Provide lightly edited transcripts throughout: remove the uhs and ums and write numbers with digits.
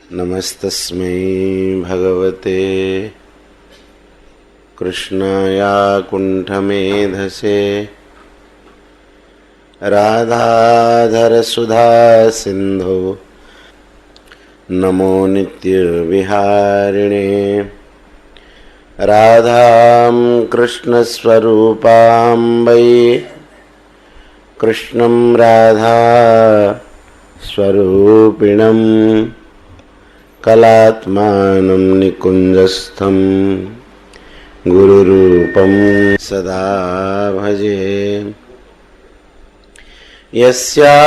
नमस्तस्मै भगवते कृष्णाय कुण्ठमेधसे राधाधरसुधा सिन्धो नमो नित्यविहारिणे राधां कृष्णस्वरूपां वै कृष्णं राधा स्वरूपिणं कलात्मानं निकुञ्जस्थं गुरुरूपं सदा भजे। यस्या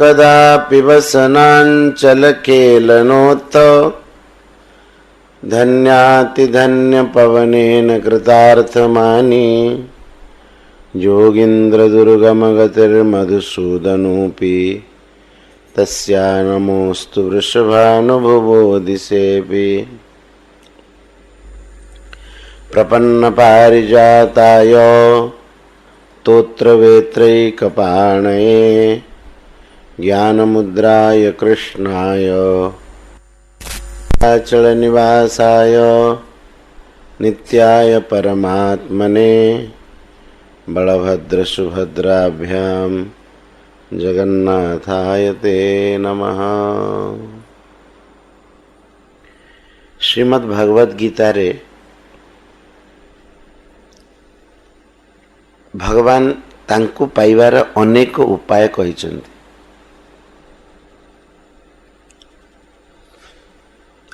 कदापि वसनाञ्चलकेलनोत्थ धन्यातिधन्यपवनेन कृतार्थमानि योगीन्द्रदुर्गमगतिर्मधुसूदनोऽपि तस्या नमोऽस्तु वृषभानुभुवोदिसेऽपि। प्रपन्नपारिजाताय स्तोत्रवेत्रैकपाणये ज्ञानमुद्राय कृष्णाय अचलनिवासाय नित्याय परमात्मने बलभद्रसुभद्राभ्यां जगन्नाथाय ते नमः। श्रीमद् भगवद गीता रे भगवान तांकु पाइबार अनेक उपाय कहिଛନ୍ତି।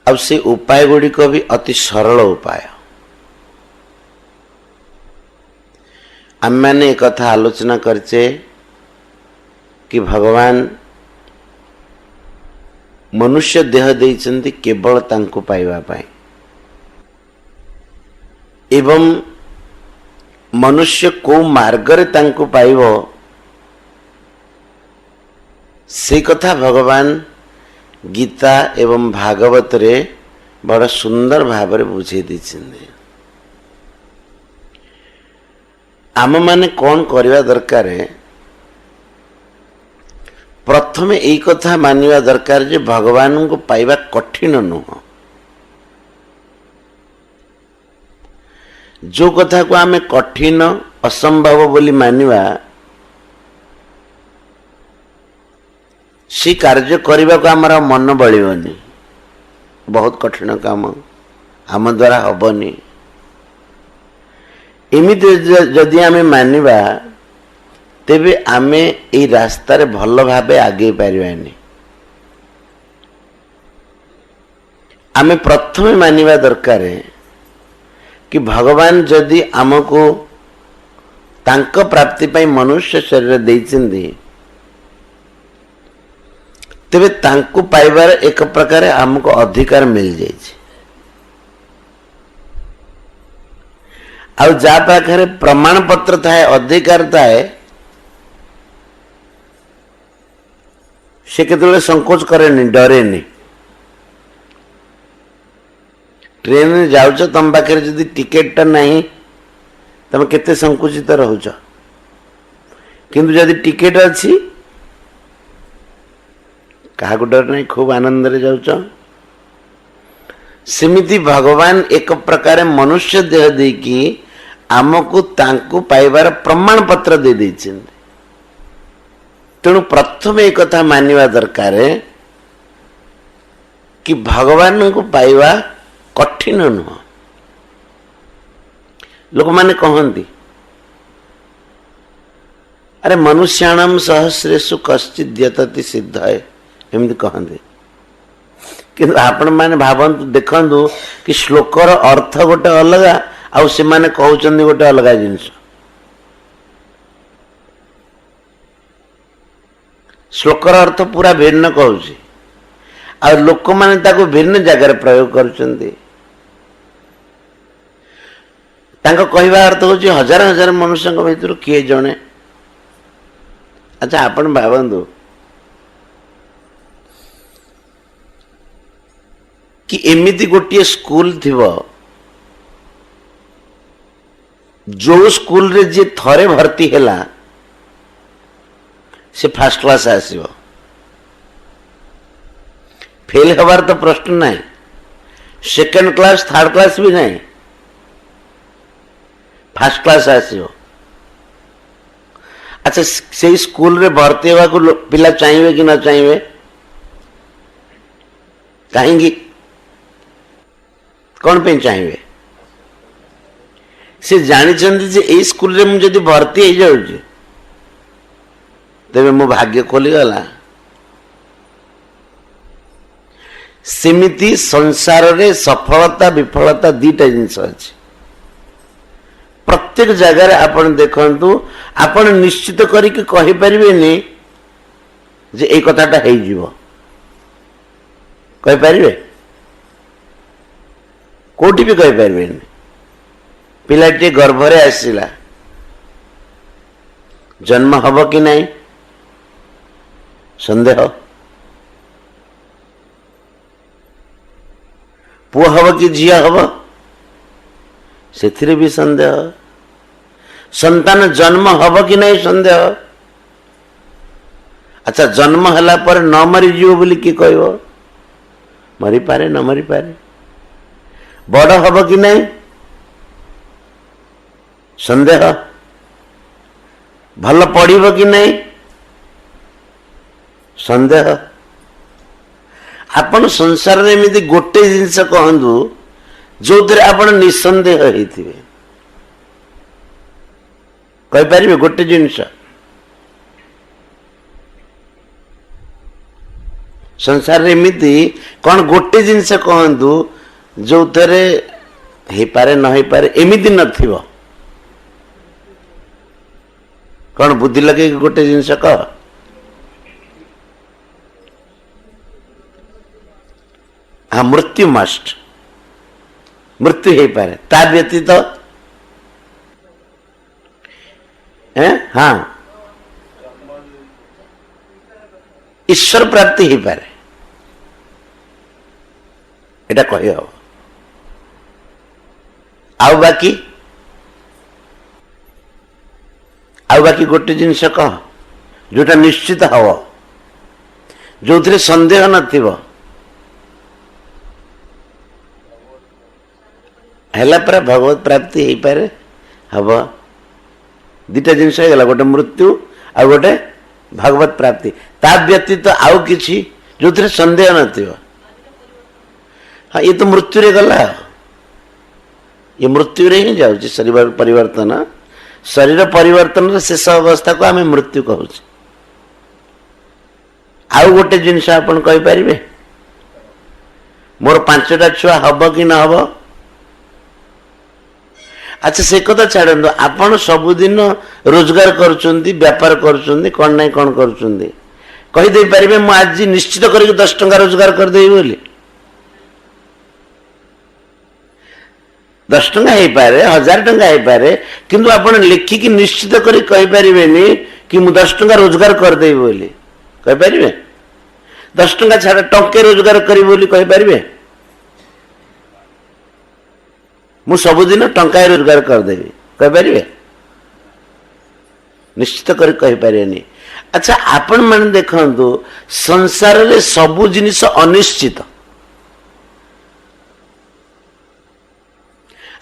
अब से उपाय गुड़ी को भी अति सरल उपाय आम मैंने एक कथा आलोचना करचे कि भगवान मनुष्य देह देइଛନ୍ତି केवल तांकु पाइबा पाई एवं मनुष्य को मार्गरे तांकु पाइबो से कथा भगवान गीता एवं भागवत रे बड़ा सुंदर भाव रे बुझे दिछिने। आम माने कौन करवा दरकार है? प्रथमे यही कथा मानिवा दरकार जे भगवान को पाइबा कठिन नुह। जो कथा को आमे कठिन असंभव बोली मानिवा सी कार्य करने को आमर मन बड़बनी, बहुत कठिन काम आम द्वारा हबनी। एमिति जदि आमे मानिबा तेबे आमे ए रास्ता रे भल भाबे आगे पारिबानी। आमे प्रथमे मानिबा दरकार है कि भगवान जदि आमको तांक प्राप्ति पाई मनुष्य शरीर देइछन्ति तेबे तांकु पाइबार एक प्रकार आमको अधिकार मिल जाइए। आउ जा पाखरे प्रमाण पत्र थाए अधिकार थाए से केतबेले संकोच करेनी, डरेनी। ट्रेन में जाउछ तम पाखरे जदि टिकेट नहीं तमे केते संकुचित रहुछ, किंतु जदि टिकेट अछि कहा डर नहीं, खूब आनंद रे जाउछ। सेमिति भगवान एक प्रकार मनुष्य देह देकी आमको तांकु पाइबार प्रमाण पत्र दे देइछन्ति। तेणु प्रथम एक कथा मानिवा दरकार है कि भगवान को पाइबा कठिन नुह। लोक माने कहती अरे मनुष्याणाम सहस्रेषु कश्चित् यतति सिद्धाय एमती कहते, किंतु आपण माने भावंतु देखंतु कि श्लोकर अर्थ गोटे अलगा आउ से माने कहउचंदी गोटे अलगा जिनिस। श्लोकर अर्थ पूरा भिन्न कहउची आ लोक माने ताको भिन्न जगह प्रयोग करूचंदी। तांको कहवा अर्थ होची हजार हजार मनुष्य भीतर किए जणे। अच्छा आपण भावंतु कि एमिति गोटे स्कूल थिबो जो स्कूल रे जे थरे भर्ती हैला से फर्स्ट क्लास आसीबो, फेल हबार तो प्रश्न नहीं, सेकेंड क्लास थर्ड क्लास भी नहीं, फर्स्ट क्लास आसो। अच्छा से स्कूल रे भर्ती होगा को पिला चाहिए कि ना चाहिए? कहीं कौन पे चाहिए? से जानी स्कूल रे मुझे यदि भर्ती हो जाऊँ तेरे मो भाग्य खोली गला। सेमिति संसार रे सफलता विफलता दीटा जिनस अच्छे। प्रत्येक जगह आपण देखंतु आपण निश्चित करिक कहि परिबेनी जे ए कथाटा हेइ जीवो, कहि परिबे? कोठी भी कहि परिबेनी। पिलाटी गर्भरे आसिला, जन्म हब कि नहीं संदेह, पुआ हब कि झिया हब से भी संदेह, संतान जन्म हब कि नहीं संदेह। अच्छा जन्म हला पर न मरी जीव बोली कि कहबो? मरी पारे न मरी पारे। बड़ हब कि नहीं संदेह, भल पढ़िब कि नहीं संदेह। आपण संसार रे एमिति गोटे जिनस कहंदु जो थे आपण निसंदेह होइथिबे, कहि परिबे गोटे जिनस? संसार रे एमिति कौन गोटे जिनस कहंदु जो थे हे पारे न हे पारे एमिति नथिबो? कौन बुद्धि लगे गोटे जिनस कह? हाँ मृत्यु मस्ट, मृत्यु हो पारे, ता व्यतीत हाँ ईश्वर प्राप्ति हो पारे, एटा कहि हो। आउ बाकी गोटे जिनस कह जोटा निश्चित हव, जो थे संदेह नथिबो। हेला पर भगवत प्राप्ति हो पारे हम दीटा जिनस हो गला, गोटे मृत्यु आ गोटे भगवत प्राप्ति। ता व्यतीत आउ किछि जो थे संदेह नथिबो। हाँ ये तो मृत्यु रे गला, ये मृत्यु रे ही जाउछि। शरीर परिवर्तन, शरीर परिवर्तन शेष अवस्था को आम मृत्यु कहूँ। आउ गोटे जिनस आपण कहि परिबे मोर 5टा छुआ हब कि न हब? अच्छा से कथा छाड़ू, आपण सबुदिन रोजगार करुचंदी, व्यापार करुचंदी, कौन नहीं कौन करुचंदी, कहीदे पारे मु आज निश्चित करके 10 टंका रोजगार करदेवी बोली? 10 टंका हो पारे, 1000 टंका हो पारे, किंतु आपण लिखिकी निश्चित कर कहि परिबेनी कि मु 10 टंका रोजगार करदेवी बोली, कहि परिबे? 10 टंका छाड़ टंके रोजगार करी बोली कहि परिबे? मु सबुदिन टंका रोजगार करदेवी कहि परिबे? निश्चित कर कहि परिबेनी। अच्छा आपण माने देखंतु संसार रे सबु जिनिस अनिश्चित,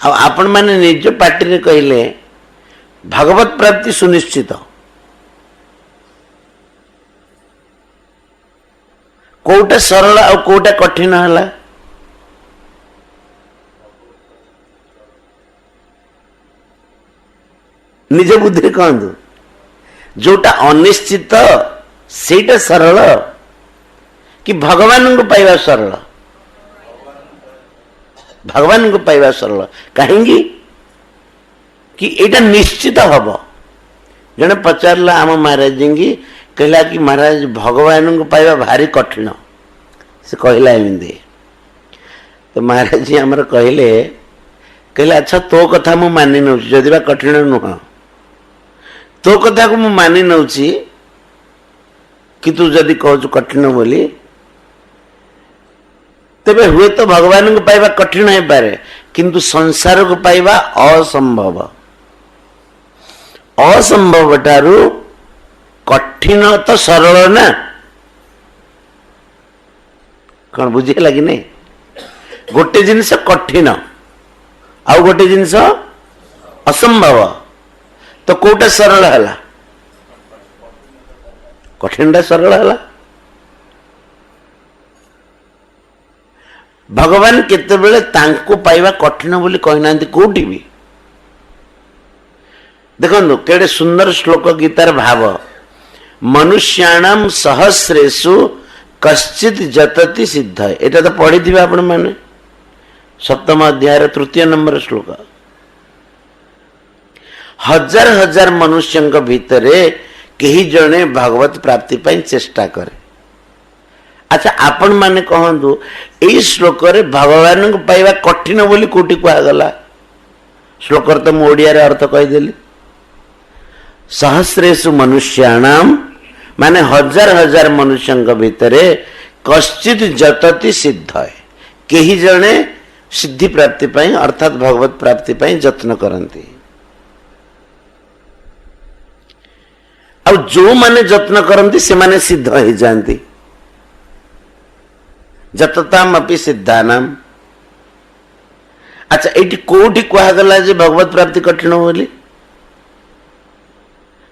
आपण माने निज पार्टी रे कहले भगवत प्राप्ति सुनिश्चित। कोटा सरल और कोटा कठिन हला? निज बुद्धि कहतु, जोटा अनिश्चित सेटा सरल कि भगवान को पाइबा सरल? भगवान को पाइबा सरल। कहीं कि एटा निश्चित हब। जने पचारला आम महाराज जी कहला कि महाराज भगवान को पाइबा भारी कठिन, से कहला एमती। तो महाराज जी आमर कहले अच्छा तो कथा मु मानि नौ, जदि बा कठिन नुह तो कथा को मु मानि नौ कि तू जदि कहु कठिन बोली, तेबे हुए तो भगवान को पाइबा कठिन हो पारे, किंतु संसार को पाइबा असंभव। असंभव ठारू कठिन तो सरल ना, कौन बुझीगला कि नहीं? गोटे जिनस कठिन आउ गोटे जिनस असंभव, तो कोटा सरल है? कठिन सरल है। भगवान केतेबेले तांको पाइबा कठिन बोली कही ना कोठी भी। देखो केड़े सुंदर श्लोक गीतार भाव, मनुष्याणाम सहस्रेषु कश्चित जतति सिद्ध। एटा तो पढ़ी थी आपण माने सप्तम अध्याय तृतीय नंबर श्लोक। हजार हजार मनुष्य भितरे कही जने भगवत प्राप्ति पाई चेष्टा करे। अच्छा आपण माने कहंतु एई श्लोक रे भगवान को पाइबा कठिन बोली कोटी कहगला? श्लोक तो मु ओडिया रे अर्थ कहि देली। सहस्रेषु मनुष्याणाम माने हजार हजार मनुष्य भितरे कश्चित जतति सिद्ध है, कही जने सिद्धि प्राप्ति पाई अर्थात भगवत प्राप्ति पाई जत्न करती। और जो माने जत्न करती से माने सिद्ध हो जाती। जतताम अपि सिद्धानाम। अच्छा ये कोठी कहगला जे भगवत प्राप्ति कठिन बोली?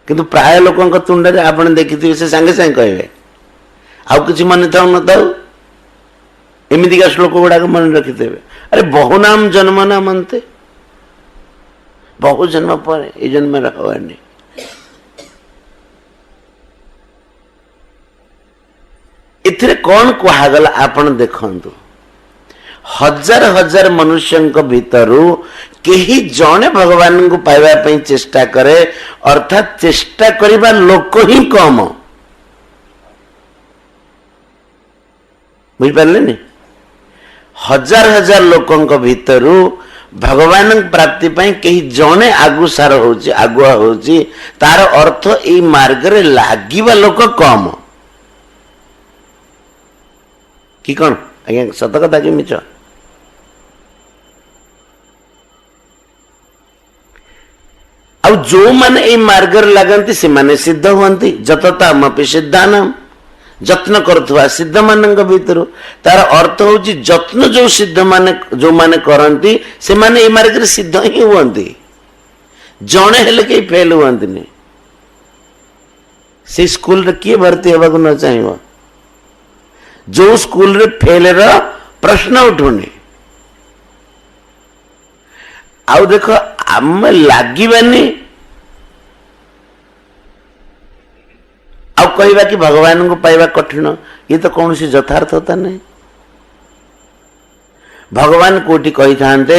किंतु प्राय लोकों तुंडे आपने देखिए से सांगे सांगे कहे आउ किसी मन था न था एमतीका श्लोक गुड़ाक मन रखिथे। अरे बहु नाम जन्म ना मनते, बहु जन्म पर ये जन्म रहवानी। इथिरे कौन कहगला आपण देखंतु, हजार हजार मनुष्य भितरु केही जने भगवान को पाइबा पई चेष्टा करे, अर्थात चेष्टा करिबा लोक ही कम। बुझ पारले नि? हजार हजार लोकों भितरु भगवान प्राप्ति पई केही जने आगुसार होची आगुआ होची, तार अर्थ ए मार्ग रे लागिबा लोक कम कि कौन? आज्ञा सत कथा कि मिछ? आउ जो माने ए मार्ग रे लागंती से माने सिद्ध हुअंती। जततामपि सिद्धानाम, जत्न करथुवा सिद्ध मानक भीतर तार अर्थ होची जत्न जो सिद्ध माने जो माने करंती से माने ए मार्ग रे सिद्ध ही हुअंती। जणे हेले के फेल हुअंती ने। से स्कूल रे किए भर्ती हेबा को न चाहिबो? जो स्कूल रे फेल रा प्रश्न उठुनी। आउ देखो आम लागिबानी आउ कहवा कि भगवान को पाइबा कठिन, ये तो कौन सी यथार्थता नहीं। भगवान कोटि कही थांते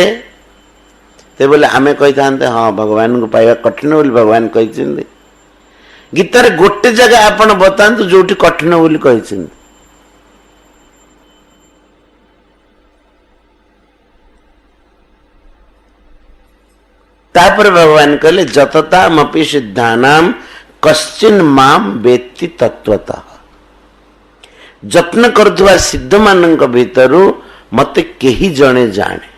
ते बोले आमे कही थांते हाँ भगवान को पाइबा कठिन बोली भगवान कही। गीतार गोटे जगह आपण बतांतु जोटी कठिन बोली कही। तापर भगवान कहले जततामपि सिद्धानाम कश्चिन माम वेत्ति तत्वतः। जत्न करथुवा सिद्ध मानक भीतरु मते केही जणे जाने।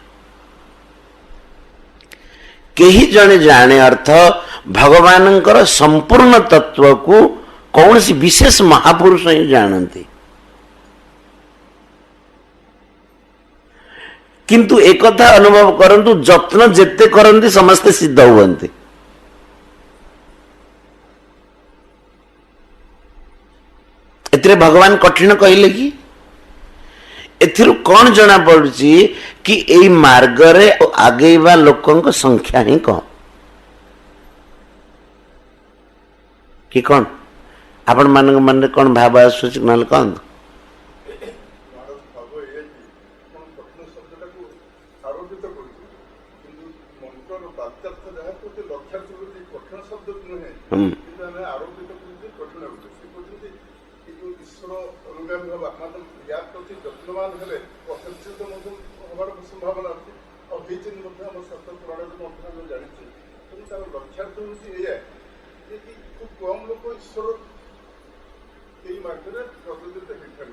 केही जणे जाने अर्थ भगवानंकर संपूर्ण तत्व को कौन सी विशेष महापुरुष ही जानती। किंतु एक कथा अनुभव करंतु जत्न जेते करंती समस्ते सिद्ध हुअंती। एथिरे भगवान कठिन कहले कि एथिरु कौन जना पड़ुची कि एई मार्ग रे आगेबा लोकन को संख्या ही कम कि कौन? आपण मान मन कौन भाव आसुची नल कौन?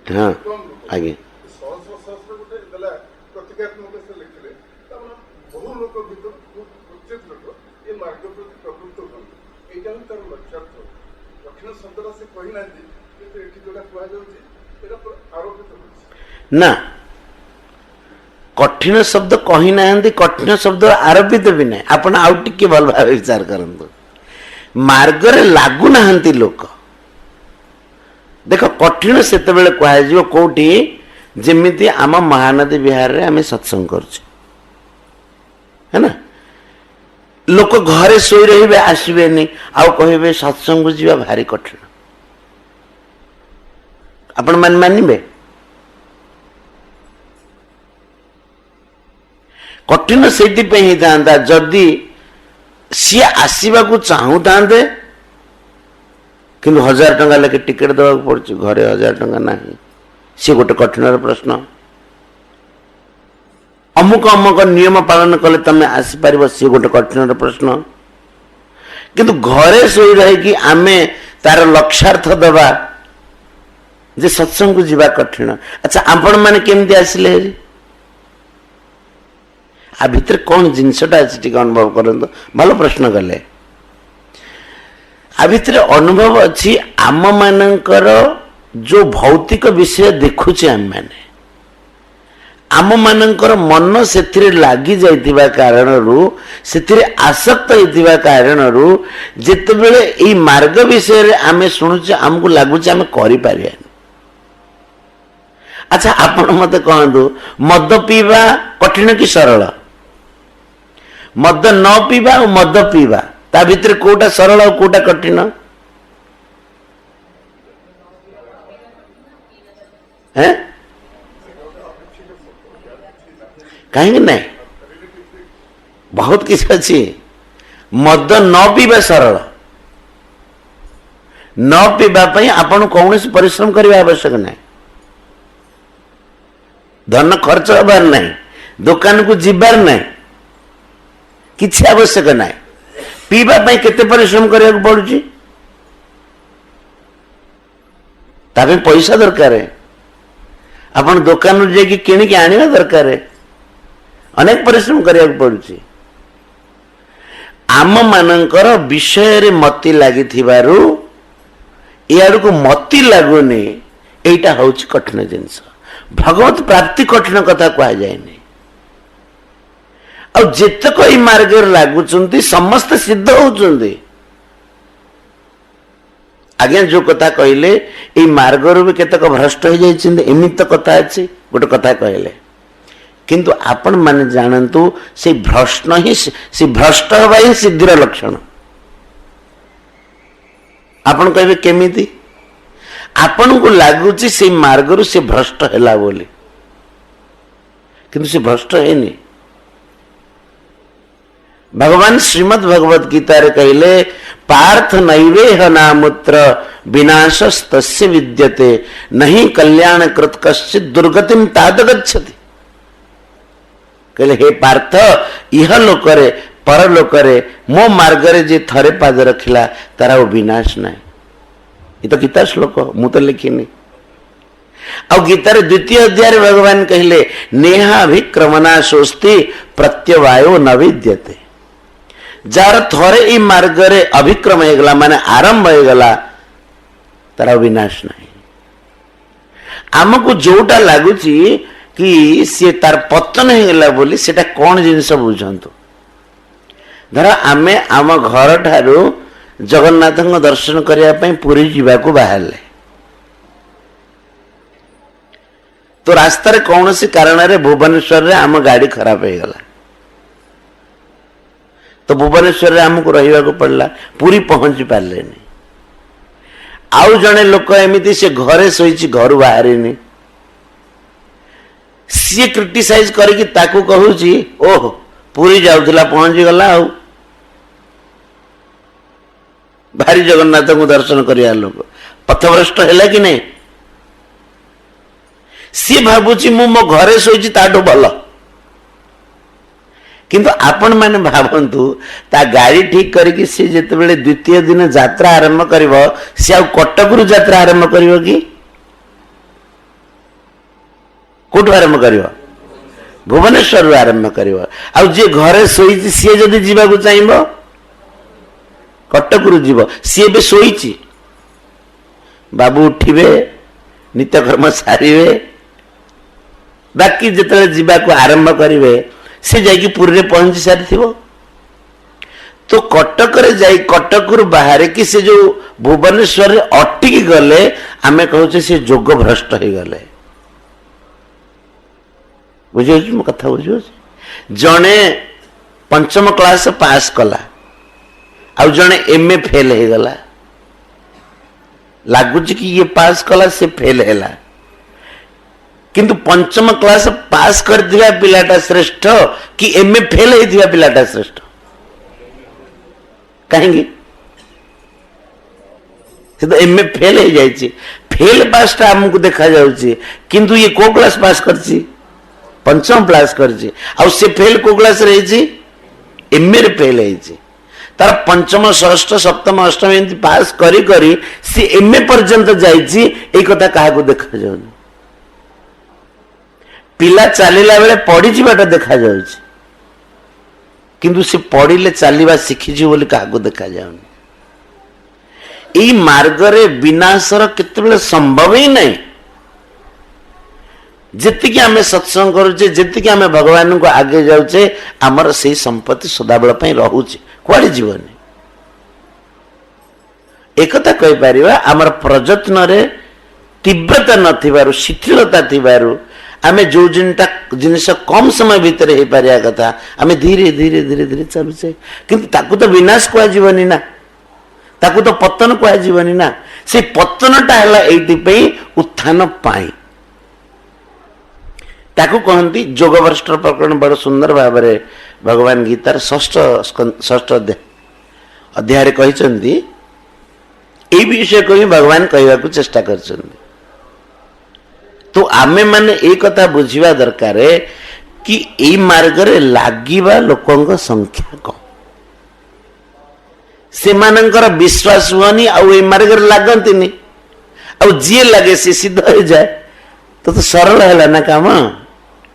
हाँ आगे सहस्र सहस्र गोटे देला प्रतीकात्मक से लिखले बहु लोक भीतर क्वचित लोक ये मार्ग प्रति प्रवृत्त होती। यहाँ तार लक्ष्यार्थ कठिन शब्दटा से कही ना कि जोटा कह आरोपित हो। ना कठिन शब्द कही ना, कठिन शब्द आरोपित भी ना। आपण आउ टिके भल भाव विचार करंतु, मार्ग रे लागू ना लोक। देख कठिन सेते बेले कहा जिवो कोठी, जेमिति आम महानदी विहार रे आमे सत्संग करछे है ना। लोक घरे सोई रहिबे, आसबेनी, आउ कहिबे सत्संग जीवा भारी कठिन। आपण मान मानिबे कठिन से ही था जदि सी आसवा को चाहू था, कि 1000 टंका लेके टिकेट देवा पड़े, घरे 1000 टंका ना, सी गोटे कठिन प्रश्न। अमुक अमुक नियम पालन कले तमें आसीपर, सी गोटे कठिन प्रश्न। किंतु घरे सोई रही आमे तार लक्ष्यार्थ दबा जे सत्संग को जीवा कठिन। अच्छा आपण माने केमती आसिले, आ भितर कौन जिनसटा अच्छी टी अनुभव करंतु। भल प्रश्न कले, आ भितर अनुभव अच्छी आम मानकर जो भौतिक विषय देखुचे, आम माने आम मानकर मन से लगी जाइतिबा कारणरू, से आसक्त होइतिबा कारणरू, जेतेबेले एई मार्ग विषय रे आमे सुनुचे हमको लागुचे आमे करि पारियानी। अच्छा आपण मते कहंतु, मद पीवा कठिन कि सरल? मद न पीवा और मद पीवा, ता भितर कोटा सरल और कोटा कठिन है? कहीं नहीं, बहुत किसी अच्छी। मद न पीवा सरल, न पीवा पई आपन कौन से परिश्रम करने आवश्यक नहीं, धन खर्च हबार नहीं, दुकान को जीवार नहीं, किसी आवश्यक नहीं। पीवा पई केते परिश्रम करने को पड़ुची, तापे पैसा दरकार है, अपन दुकान जाकि किणिकी आनिबा दरकार है, अनेक परिश्रम करने को पड़ुची। आम मानकर विषय रे मति लगी थिबारु यार को मति लगुनी, एटा होची कठिन जिनस। भगवत प्राप्ति कठिन कथा कहा जाएनी। और जितक ई मार्ग लगुचंती समस्त सिद्ध होचंती। आज्ञा जो कथा कहले ई मार्ग रू भी केतक भ्रष्ट हो जाइछिन, एमित कथा अछि। गोटे कथा कहले, किंतु आपण माने जानंतु से भ्रष्ट ही, से भ्रष्ट हवा ही सिद्धिर लक्षण। आपण कहबे केमिति? आपण को लागुची से मार्ग रू से भ्रष्ट हैला बोली, किंतु से भ्रष्ट है नहीं। भगवान श्रीमद् भगवत गीता रे कहले, पार्थ नैवेह नामुत्र विनाशस्तस्य विद्यते, नहीं कल्याण कृत कश्चित् दुर्गतिम ताद गच्छति। कहले हे पार्थ, यह लोकरे पर लोकरे मो मार्गरे जे थरे पाद रखिला तारा वो विनाश नहीं। ये तो गीता श्लोक, मु तो लिखिनी। और गीतार द्वितीय अध्याय भगवान कहले, नेहाभिक्रमना सोस्ति प्रत्यवायो न विद्यते। जार थरे ई मार्गरे अभिक्रम हो गला, माने आरंभ हो गला, तारा विनाश नहीं। आमको जोटा लागुची कि सी तार पतन हो गला बोली, सेटा कौन जिनिस बुझंतु। धर आमे आम घर ठारू जगन्नाथ दर्शन करने पुरी जावाक बाहरले, तो रास्तार कौन सी कारण रे भुवनेश्वर रे आम गाड़ी खराब हो गला, तो भुवनेश्वर रे आमको रहिबा पड़ला, पुरी पहुंची पारे नहीं। आउ जड़े लोक एमती से घरे शोची, घर बाहरी, सी क्रिटिसाइज करके ताकू कहूची, ओह पुरी जाऊला पहुंची गला, आउ भारी जगन्नाथ को दर्शन करिया लोक पथभ्रष्ट है कि नहीं? सी भावुची मु मो घरे शोची ताठू भल, किंतु आपण माने भावंतु ता गाड़ी ठीक करके सी जेतेबेले द्वितीय दिन यात्रा आरंभ करिवो, सी आ कटकरू यात्रा आरंभ करिवो कि कोठु आरंभ करिवो? भुवनेश्वर आरंभ करिवो। आ जे घरे सोईची सी जदी जीवा को चाहिबो कटकरू जीव, सी बे सोईची, बाबू उठिबे, नित्यकर्म सारिबे, बाकी जिते जीवाक आरंभ करेंगे से जाकि पुरी पहुंची सारी तो कटक जाई कटक बाहर कि से जो भुवनेश्वर अटिकी गले आमे कहूचे से जोग भ्रष्ट हो गले बुझे मो कथा बुझे जड़े पंचम क्लास पास कला आ जड़े एमए फेल हो गला लगुच कि ये पास कला से फेल है किंतु पंचम क्लास पास कर दिया पिलाटा श्रेष्ठ कि एमए फेल होता पिलाटा श्रेष्ठ कहेंगे से तो एमए फेल हो जाए फेल पास टा हमको देखा जाउची किंतु ये को क्लास पास करची पंचम क्लास करची आ से फेल को क्लास रही एमए रे फेल होई तार पंचम षष्ठ सप्तम अष्टम एमती पास करी करी सी एमए पर्यंत जाइए एक कथा क्या देखा जाऊनी पिला चलला बेले पड़ी जाटा देखा जाउची किंतु से पढ़िले चलवा शिखी बोली क्या देखा जाऊनी यही मार्गरे विनाशर केते संभव ही नहीं जितकी आम सत्संग करुचे जितकी आम भगवान को आगे जाऊचे आमर से संपत्ति सदाबेल रोचे कुआड़े जीवनी एक कही पार आमर प्रयत्न रे तीव्रता न शिथिलता आम जो जिनस कम समय भितर हो पारिया कथा आम धीरे धीरे धीरे धीरे चलुचे किंतु ताकू तो विनाश कहनी ना ताकू तो पतन कहनी ना से पतनटा है ये उत्थान पाई ताकू कहती जोग भ्रष्ट प्रकरण बड़ सुंदर भाव में भगवान गीतार षष्ठ अध्याय कहते ये विषय को ही भगवान कहवा को चेष्टा कर तो आमे माने एक कथा बुझिबा दरकार कि ए मार्ग रे लागिबा लोकंक संख्या कम से मानकर विश्वास हुआनी आ ए मार्ग रे लागंतिनी आ जी लगे से सिद्ध हो जाए तो सरल है ना काम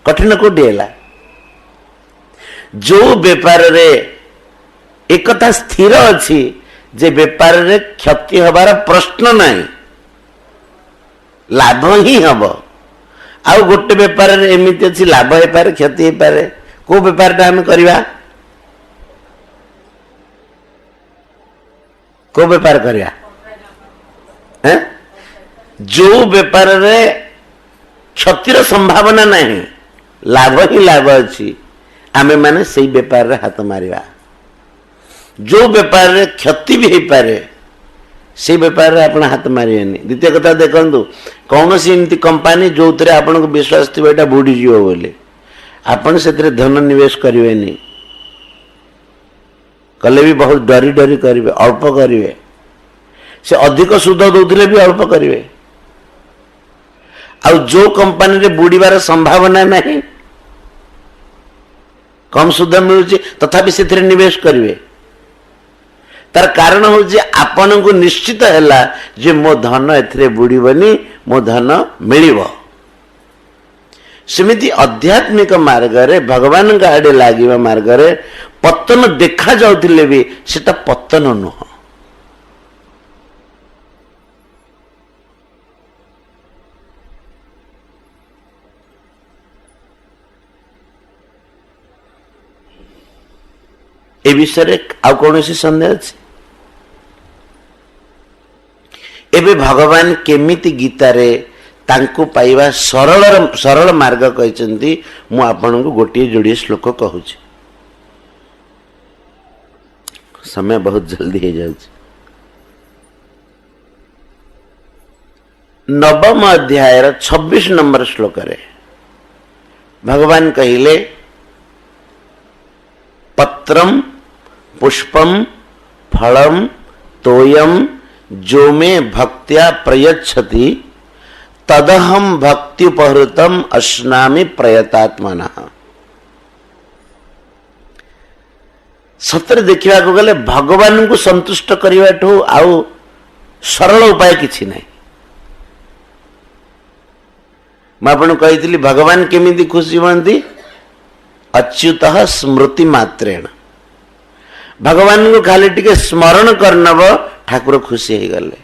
कठिन कोटी है जो व्यापार रे एक कथा स्थिर अच्छी जे व्यापार रे क्षति हबार प्रश्न नहीं लाभ ही हम आउ गोटे बेपार एमती अच्छी लाभ हो पारे क्षति हो पारे को बेपार आम करवा को बेपार करवा जो बेपार रे क्षतिर संभावना नहीं लाभ ही लाभ अच्छी आमे माने से बेपार रे हाथ मारिबा जो बेपार रे क्षति भी हो पारे से बेपार रे आपण हाथ मारिबेनी द्वितीय कथा देखंतु कौन सी एमती कंपनी जो थे आपन को विश्वास थी एटा बुड़ी जीव बोले आपण से धन निवेश करें कले भी बहुत डरी डरी करेंगे अल्प करेंगे से अधिक सुध दौले भी अल्प करेंगे आ जो कंपनी रे बुड़ीबार संभावना नहीं कम सुध मिलूँ तथापि से निवेश करेंगे तार कारण हूँ आपण को निश्चित है जे मो धन ए बुड़बनी मो धन मिल सेमिति आध्यात्मिक मार्ग रे भगवान का आड़े लगे मार्ग रे पतन देखा जाउथिले भी सेटा पतन नुह ए विषय आउ कौन सन्देह अच्छे एबे भगवान केमिति गीता रे तांको पाइबा सरल सरल मार्ग कहते मु आपन को गोटे जोड़े श्लोक कहूँ समय बहुत जल्दी हो जाए नवम अध्याय 26 नंबर श्लोक रे भगवान कहिले पत्रम पुष्पम फलम तोयम जो में भक्त्या प्रयच्छति तदहम भक्त्युपहृतम अश्नामि प्रयतात्मना सତରେ देखा गले भगवान को संतुष्ट करने आउ सरल उपाय किसी ना मुझे कही भगवान केमिति खुशी बनती अच्युत स्मृति मात्रेण भगवान को खाली टिके स्मरण करनब ठाकुर खुशी हो गले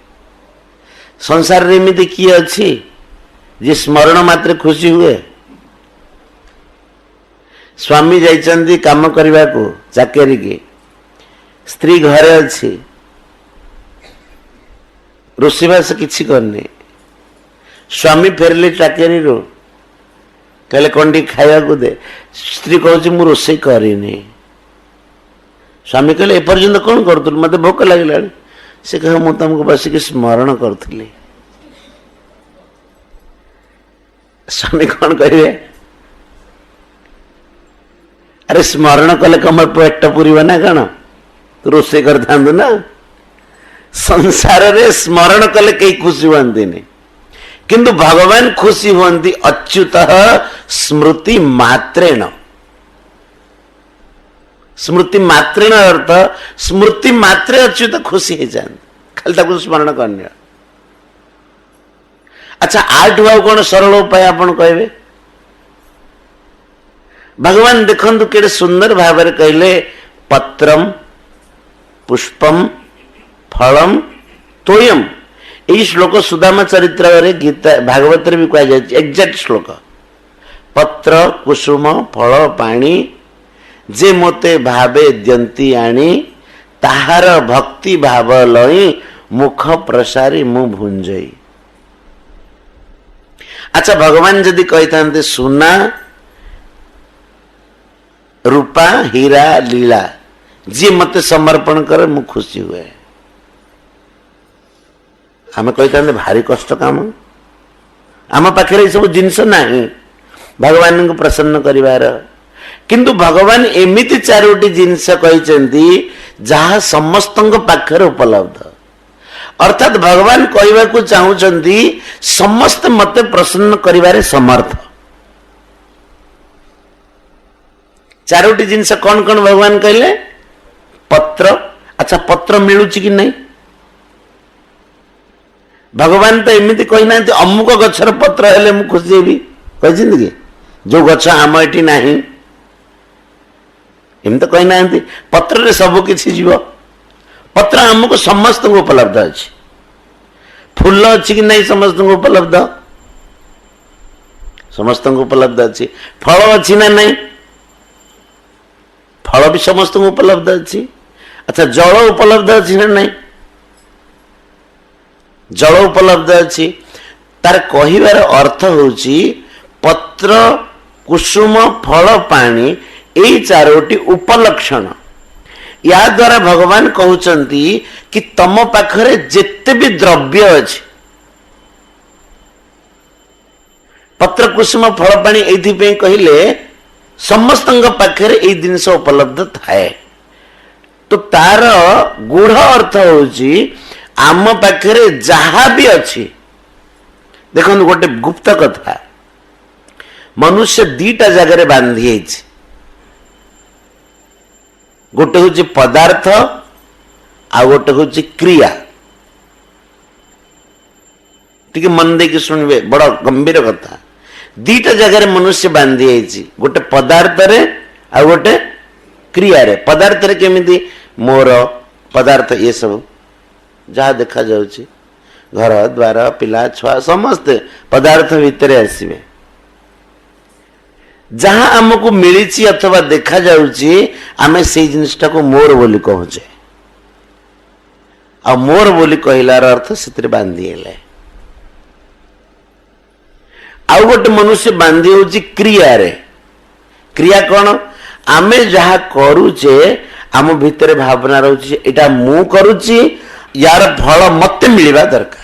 संसार रे एमती किए अच्छी जे स्मरण मात्र खुशी हुए स्वामी जाइछन्ती काम करबा को चाकरी की स्त्री घरे अछि रोषेबास किछि करनी स्वामी फेरले चाकरी रो कहले कंडी खाया को दे स्त्री कहूँ मु रोषे करनी स्वामी कहले एपर्यंत कौन करूँ मत भोक लगे से कह मु तुमको बसिक स्मरण करुली स्वामी कौन कहे अरे स्मरण कले कम पेट पूरीब ना कौन तू रोषे कर ना संसार रे स्मरण कले कई खुशी हुंती किंतु भगवान खुशी हुंती अच्युत स्मृति मात्रेण स्मृति मात्रेण अर्थ स्मृति मात्रे अच्युत खुशी हो जाते खाली ताको स्मरण करने अच्छा आठ भाव कौन सरल उपाय आपन कहबे भगवान देखंतु केड़े सुंदर भाव में कहले पत्रम पुष्पम फलम तोयम यही श्लोक सुदामा चरित्र गीता भागवत भी कह जाए एक्जाक्ट श्लोक पत्र कुसुम फल पानी जे मोते भावे द्यंती आनी ताहार भक्ति भाव लई मुख प्रसारी मु भुंजई अच्छा भगवान जदि कही था सुना रूपा हीरा लीला जी मते समर्पण करे मु खुशी हुए आम कही था भारी कष्ट काम आम पाखे सब जिनस ना भगवान को प्रसन्न करिवार किंतु भगवान एमिति चारोटी जिनस कहते जहाँ समस्त पाखे उपलब्ध अर्थात भगवान कहवा को चाहूँगी समस्त मते प्रसन्न करिवारे समर्थ चारोटी जिनस कौन कौन भगवान कहले पत्र अच्छा पत्र मिलूची कि नहीं भगवान तो एमती कही ना अमुक गछर पत्र हेले मु खुशी हेबी कही कि जो गछ आम एटी नाही एमती कही ना पत्र रे सब किछि जीव पत्र आमको समस्त को उपलब्ध अच्छी फूल अच्छी कि नहीं समस्त को उपलब्ध समस्त को उपलब्ध अच्छी फल अच्छी ना नहीं फल भी समस्त को उपलब्ध अच्छी अच्छा जल उपलब्ध अच्छी ना नहीं जल उपलब्ध अच्छी तार कहिबार अर्थ होची पत्र कुसुम फल पानी यही चारोटी उपलक्षण या द्वारा भगवान कहते कि तम पाखरे जेते भी द्रव्य अच्छे पत्र कुसुम फल पानी ये कहले समस्त पाखरे यही जिनस उपलब्ध थाए तो तार गूढ़ अर्थ होची आम पाखरे जहा भी अच्छी देखो गोटे गुप्त कथा मनुष्य दीटा जगह बांधी है गोटे हूँ पदार्थ आ गोटे हूँ क्रिया टी मन दे शुणवे बड़ गंभीर कथा दीटा जगह मनुष्य बांधी है गोटे पदार्थ रे आ गोटे क्रिया रे पदार्थ रे केमिति मोर पदार्थ ये सब जहाँ देखा जाउची घर द्वार पिला छुआ समस्ते पदार्थ भितर आसवे जहाँ आमको मिली अथवा देखा जाउची आमे से जिनिसटा को मोर बोली कहूचे आ मोर बोली कहलार अर्थ से बांधी हेले आउ गोटे मनुष्य बांधी होची क्रिया रे क्रिया कौन आमे जहाँ करूचे आम भितर भावना रोचे एटा मु करूची यार फल मते मिलवा दरकार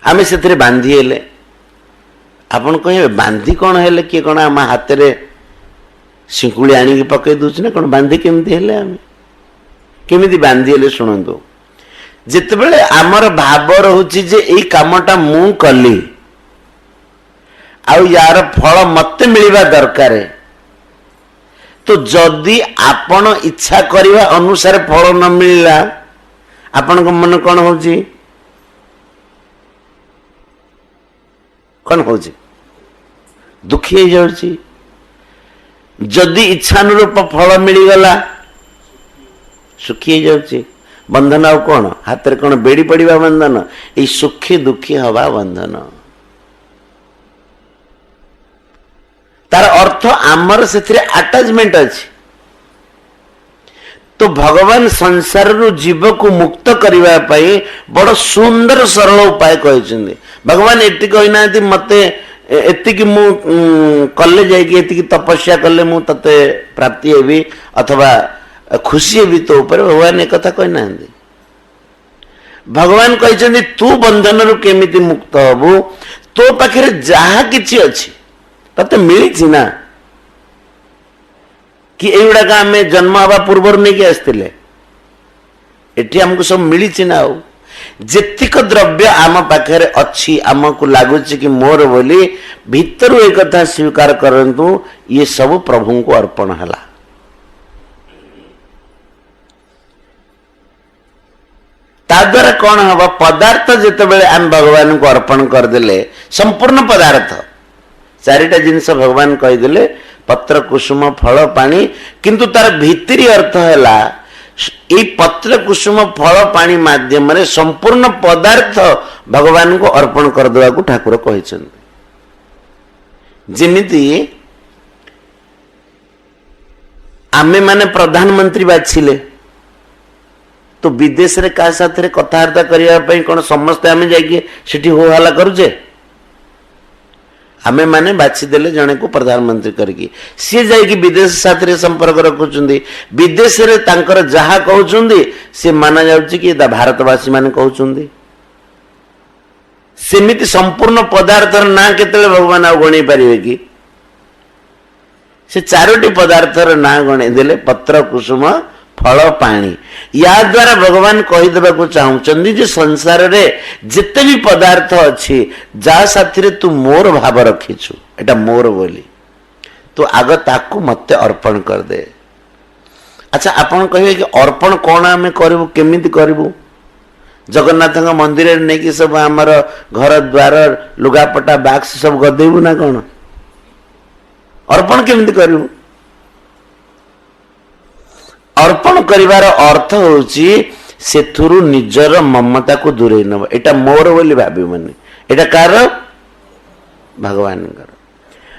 आमे से बांधी हेले आपन कहे बांधी कौन हेले किए कौन आम हाथ में शिंकुड़ी आनिक पकई दूच ना कौन बांधी केमती हेले आमे केमिति बांधी हेले शुणु जितेबले आमर भाव रोचे जे एई कामटा मु कली आउ यार फल मते मिलवा दरकार तो जदि आपण इच्छा करने अनुसार फल न मिलला आपण को मन कौन होची कौन होची दुखी हो जाउची जदि इच्छानुरूप फल मिलगला सुखी हो जाउची बंधन आउ कौन हाथ में कौन बेड़ी पड़ा बंधन ये सुखी दुखी हवा बंधन तार अर्थ आमर से आटाचमेंट अच्छी। तो भगवान संसार रु जीव को मुक्त करने बड़ सुंदर सरल उपाय कहते। भगवान एति कहना मते एति मु कले जाइए तपस्या कले मु तते प्राप्ति हेबी अथवा खुशी हेबी तो ऊपर भगवान एक कथा कहना। भगवान कहते तू बंधन रु केमिति मुक्त हबु, तो पाखे जहा किछि अछि तते मिली ना कि एगुड़ाक आम जन्म हवा पूर्वर नहीं कि आसते एटी आमको सब मिली ना। जेतिक द्रव्य आम पाखे अच्छी आमको लगुच कि मोर बोली भितर एक कथा स्वीकार करंतु ये सब प्रभु को अर्पण है। ताद्वारा कौन हम पदार्थ जिते आम भगवान को अर्पण करदे संपूर्ण पदार्थ चारिटा जिनस भगवान कहीदे पत्र कुसुम फल पानी, किंतु तार भीतरी अर्थ है पत्र कुसुम फल पानी माध्यम रे संपूर्ण पदार्थ भगवान को अर्पण करदेवा को ठाकुर कहते। जिमिति आमे माने प्रधानमंत्री बाछिले तो विदेश रे का साथ रे कथावार्ता करने कौन समस्ते आमे जाइए सेठी हो हल्ला करुचे। आमे माने बाछी देले जने को प्रधानमंत्री करके सी जाइए विदेश साथ रे संपर्क रखुचंदी। विदेश रे तांकर जहा कहउचंदी से माना जाउची कि भारतवासी माने कहउचंदी। सेमिति संपूर्ण पदार्थर ना केतले भगवान आ गणी पारिबे कि से चारोटी पदार्थर ना गणी देले पत्र कुसुम फल पानी। या द्वारा भगवान कहीदेवा को चाहूचंदी जे संसार रे जिते भी पदार्थ अच्छी जा साथी तू मोर भाव रखीचु एटा मोर बोली तो आग ताकू मते अर्पण कर दे। अच्छा आपण कहिबे कि अर्पण कोन आमे करबो केमिति करबो? जगन्नाथ मंदिर नहीं कि सब आमर घर द्वार लुगापटा बाक्स सब गदेबू ना कौन? अर्पण केमिति करबो? अर्पण करिवार अर्थ होची सेथुरु निजर ममता को दूरे नब। एटा मोर बोली भाबी माने एटा कार भगवान कर।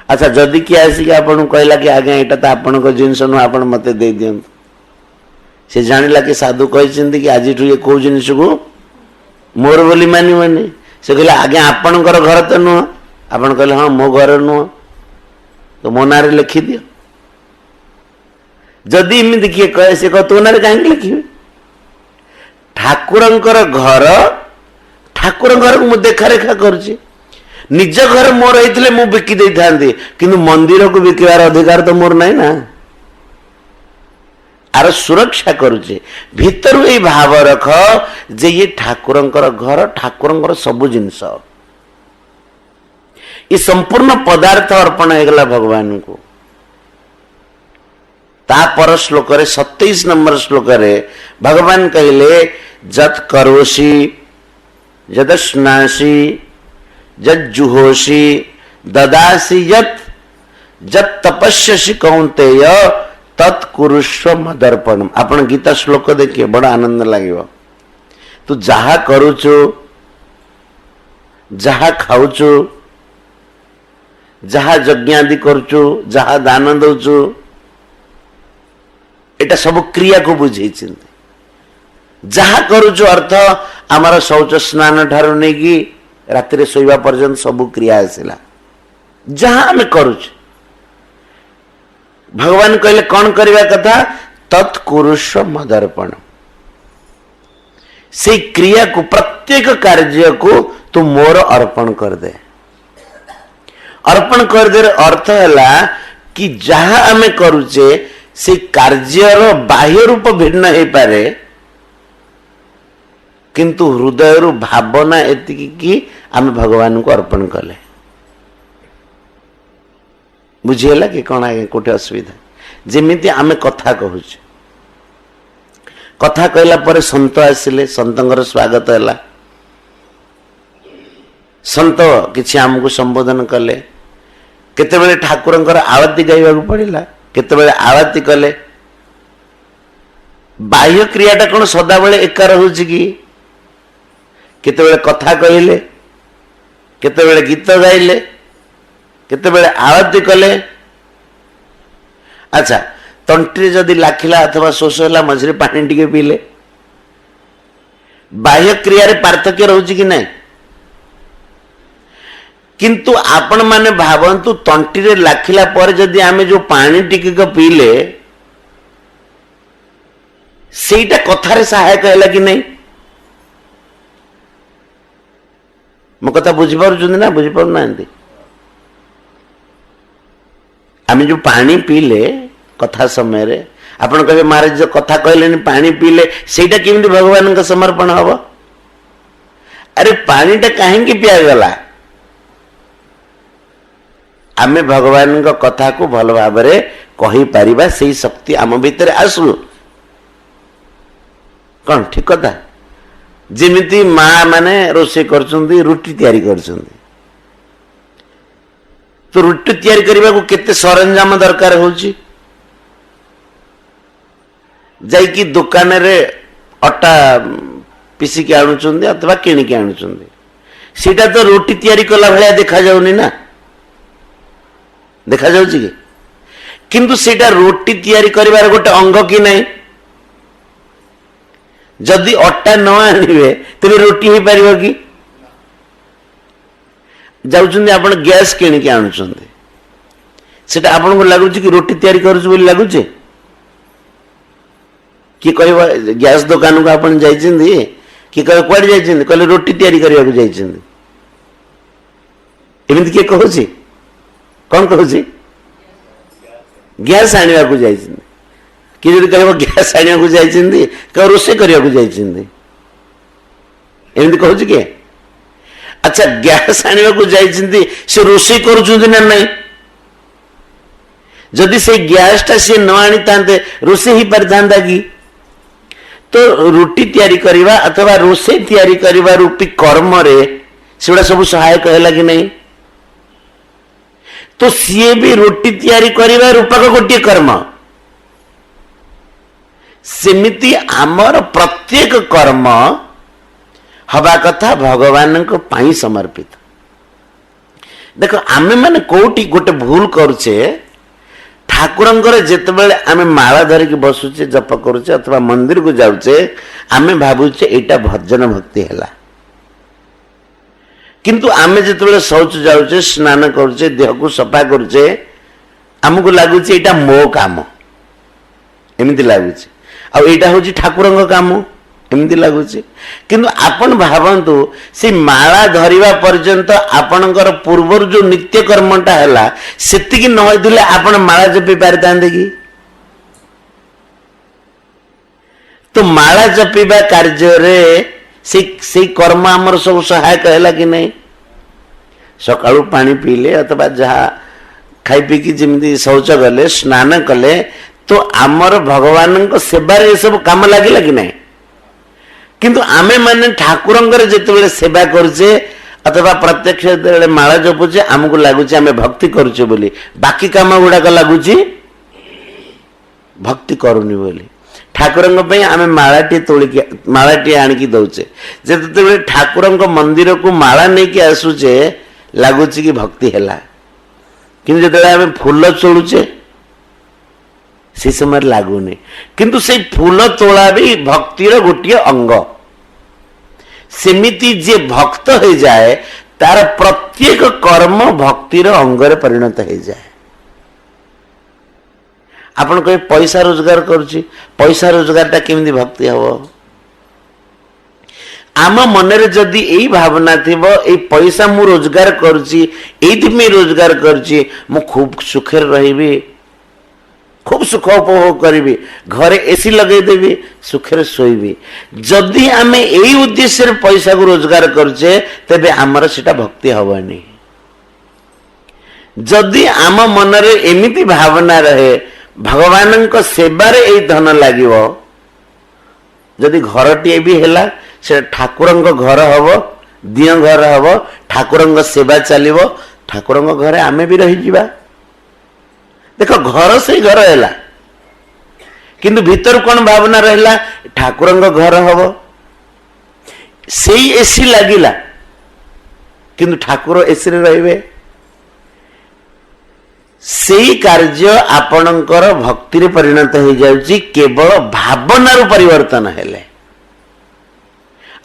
अच्छा जदि कि आसिक आपन कहला कि आगे एटा त आपन को जिंस न आपन मते दे दियन से जानिला कि साधु कहचिंदी कि आज ठु ये को जिंस को मोर बोली मानी माने से कहला आगे आपन कर घर त न आपन कहले हां मो घर न तो मो नारे लिखि दियो। जदि इमिति किए कहे से कह तो नारे कहीं लिखे ठाकुरंकर घर ठाकुर घर को देखा रेखा करुचे। निज घर मोर होइथिले मु बिकी देई थांदी किंतु मंदिर को बिकिवार अधिकार तो मोर नहीं ना। आर सुरक्षा करुचे भीतर ए भाव रख जे ये ठाकुरंकर घर ठाकुरंकर सब जिंस ये संपूर्ण पदार्थ अर्पण होगला भगवान को। तापर श्लोक 27 नंबर श्लोक भगवान कहले जत करोषि जदश्नासी जज्जुहोषि ददासी यत जत तपस्यसि कौन्तेय तत्कुरुष्व मदर्पणम। आपण गीता श्लोक देखिए बड़ा आनंद लगे। तू जहा करुचु जहा खाऊचु जहा यज्ञ आदि करुचु जहा दान दउचु एटा सब क्रिया को बुझे जहा करुचु अर्थ आमर शौच स्नान ठारू नहीं कि राति शोवा पर्यंत सब क्रिया आसला जहा आम करुचु। भगवान कहले कौन करवा कथा तत्कुरुष्व मदर्पण। से क्रिया को प्रत्येक कार्य को तू मोर अर्पण कर दे। अर्पण कर दे अर्थ है कि जहा आम करुचे से कार्यर बाह्य रूप भिन्न हो पारे किंतु हृदय भावना एतिकी कि आम भगवान को अर्पण कले। बुझीगला कि कौन आगे कोटे असुविधा? जेमिति आमे कथा कहूचे कथा कहला पर संत आसिले संतर स्वागत है। संत किछि आमको संबोधन कले केतेबेले ठाकुरंकर आरती गाइबा पड़िला केतेबेले आरती कले। बाह्य क्रियाटा कौन सदा बेले एका रहुछि कि केतेबेले कथा कहले केतेबेले गीत गाइले केतेबेले आरती कले अच्छा तंटी जदि लाखिला अथवा शोष है मझे पानी टिके पीले बाह्य क्रिया रे पार्थक्य रोचे कि नहीं किंतु आपण माने भावंतु तंटी रे लाखिला पर जदि आमे जो पानी टिके को पीले सेटा कथारे सहायक है कि नहीं मो कथा बुझी पारुछन ना बुझी पारु नांती आमे जो पानी पीले कथा समय रे आपण कहे महाराज जो कथा कहले पानी पीले सेटा केमिति भगवान का समर्पण हबो अरे पानीटा कहीं पिया गला आमे भगवान का कथा को भल भाव में कही पारिबा से शक्ति आम भीतर आसु कौन ठीक कथा जिमिति माँ माने रोषे करछुंदी रुटी तैयारी करछुंदी तो रुटी तैयारी करबा को केते सरंजाम दरकार होची जाई कि दुकान रे अटा पिसी के आणुचुंदी अथवा किणी के आणुचुंदी सीटा तो रोटी तैयारी कला भलिया देखा जाउनी ना देखा जाउची कि किंतु सेटा रोटी तैयारी करिवार गोटे अंग कि नहीं जदि अटा न आनिबे तबे रोटी ही पारिबो कि जाउचुंदी आपण गैस किणी के आणुचुंदी सेटा आपण को लागुची कि रोटी तैयारी करूछु बोली लागुची कि कहबा गैस दुकान को आपण जाइछिंदी कि कह कोड जाइछिंदी कहले रोटी तैयारी करिया को जाइछिंदी एमिति के कहूची कौन कहूची गैस आनिया को जाइछिंदी कि जदि कहबा गैस आनिया को जाइछिंदी कह रोसे करिया को जाइछिंदी एमिति कहूची के अच्छा गैस आनिया को जाइछिंदी से रोसे करूछुंदी ना नहीं जदि से गैस टा से न आनी तांते रोसे ही परदांदा की तो रुटी तैयारी करिवा अथवा रोसे तैयारी करिवा रूपी कर्म रे सेडा सब सहायक हैला कि नहीं तो सीए भी रोटी तैयारी करिवा रूपक गोटे कर्म सेमिति आमर प्रत्येक कर्म हवा कथा भगवान को पाई समर्पित देखो आमे माने कोठी गोटे भूल करूचे ठाकुरंकर जेतेबेले आमे माला धरिकी बसुचे जप करूचे अथवा मंदिर को जाउचे आमे भाबुचे एटा भजन भक्ति हैला किंतु आमे जेतेबेले शौच जाउचे स्नान करूचे देह को सफा करूचे हमको लागुचे एटा मो काम एमिति लागुचे आ एटा होची ठाकुरंक काम एमिति लागुचे किंतु आपण भावंतु से माला धरिबा पर्यंत आपणकर पूर्वर जो नित्य कर्मटा हैला सेति कि न होइदिले आपण माला जपि पारतांदे कि तो माला जपिबा कार्य रे से कर्म हमर सब सहायक हैला कि नहीं सकाळु पानी पीले अथवा जहा खाई पी कि जिमिति शौच गले स्नान कले तो आमर भगवान को सेवा रे सब काम लागिला कि नहीं किंतु आमे माने ठाकुरंकर जेतेबेले सेवा करछे अथवा प्रत्यक्ष जेतेबेले माला जपुछे हमको लागुचे आमे भक्ति करछे बोली बाकी काम गुडा का लागुची भक्ति करूनी बोली ठाकुरंक पई आमे मालाटी तोली के मालाटी आनी की दउचे जेतेबेले ठाकुरंक मंदिर को माला नै के आसुचे लागुची कि भक्ति हैला किंतु जेतेबेले आमे फूल चोलुचे से समय लागुनी किंतु से फूल तोला भी भक्तिर गोटे अंग सेमिति जे भक्त हो जाए तार प्रत्येक कर्म भक्तिर अंगरे परिणत हो जाए आपण कहे पैसा रोजगार करुची पैसा रोजगार टा केमिति भक्ति हबो आम मनरे जदि एई भावना थिबो ए पैसा मु रोजगार करुची एथि में रोजगार करुची मु खूब सुखर रहिबी खूब सुख उपभोग करी घरे एसी लगे देवी सुखे शोबी जदि आमे यही उद्देश्य पैसा को रोजगार करछे तेबे आमर सेटा भक्ति हबनी जदि आम मनरे एमिति भावना रहे भगवान को सेवारे ए धन लागिवो जदि घरटी भी हैला से ठाकुरंक घर हबो दिय घर हबो ठाकुरंक सेवा चलिवो ठाकुरंक घरे आमे भी रही जिबा देखो घर से घर है किंतु भीतर कौन भावना रहा ठाकुरंक घर हम से एसी लगिला किंतु ठाकुर एसी रे रहिबे सेई कार्य आपणकर भक्ति रे परिणत हो जाउची केवल भावनार परिवर्तन हेले।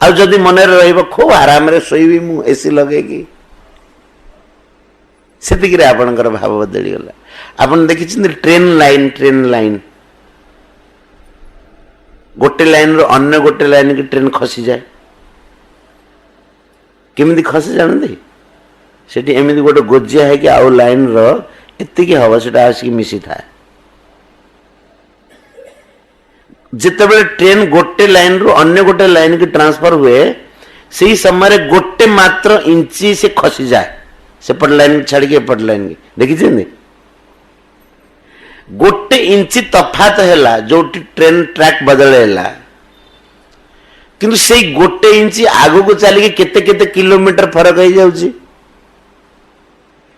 आ जदि मन रहिबो खूब आराम रे सोईबी मु एसी लगेगी सेतिक आपणकर भाव बदली गला। आपण देखिछन ट्रेन लाइन गोटे लाइन रो अन्य गोटे लाइन की ट्रेन खसी जाए केमिति खसी जानते सेठी एमिति गोटे गोजिया है कि आउ लाइन रो एतिकी हवा सेटा आसिक मिसी थाए। जितेबले ट्रेन गोटे लाइन रो अन्य गोटे लाइन की ट्रांसफर हुए सही समय गोटे मात्र इंची से खसी जाए सेपट लाइन छाड़ के एपट लाइन की देखी गोटे इंची तफात है जो ट्रेन ट्रैक बदलेला किंतु से गोटे इंची आगु को चलिए केते केते किलोमीटर फरक हो जाउची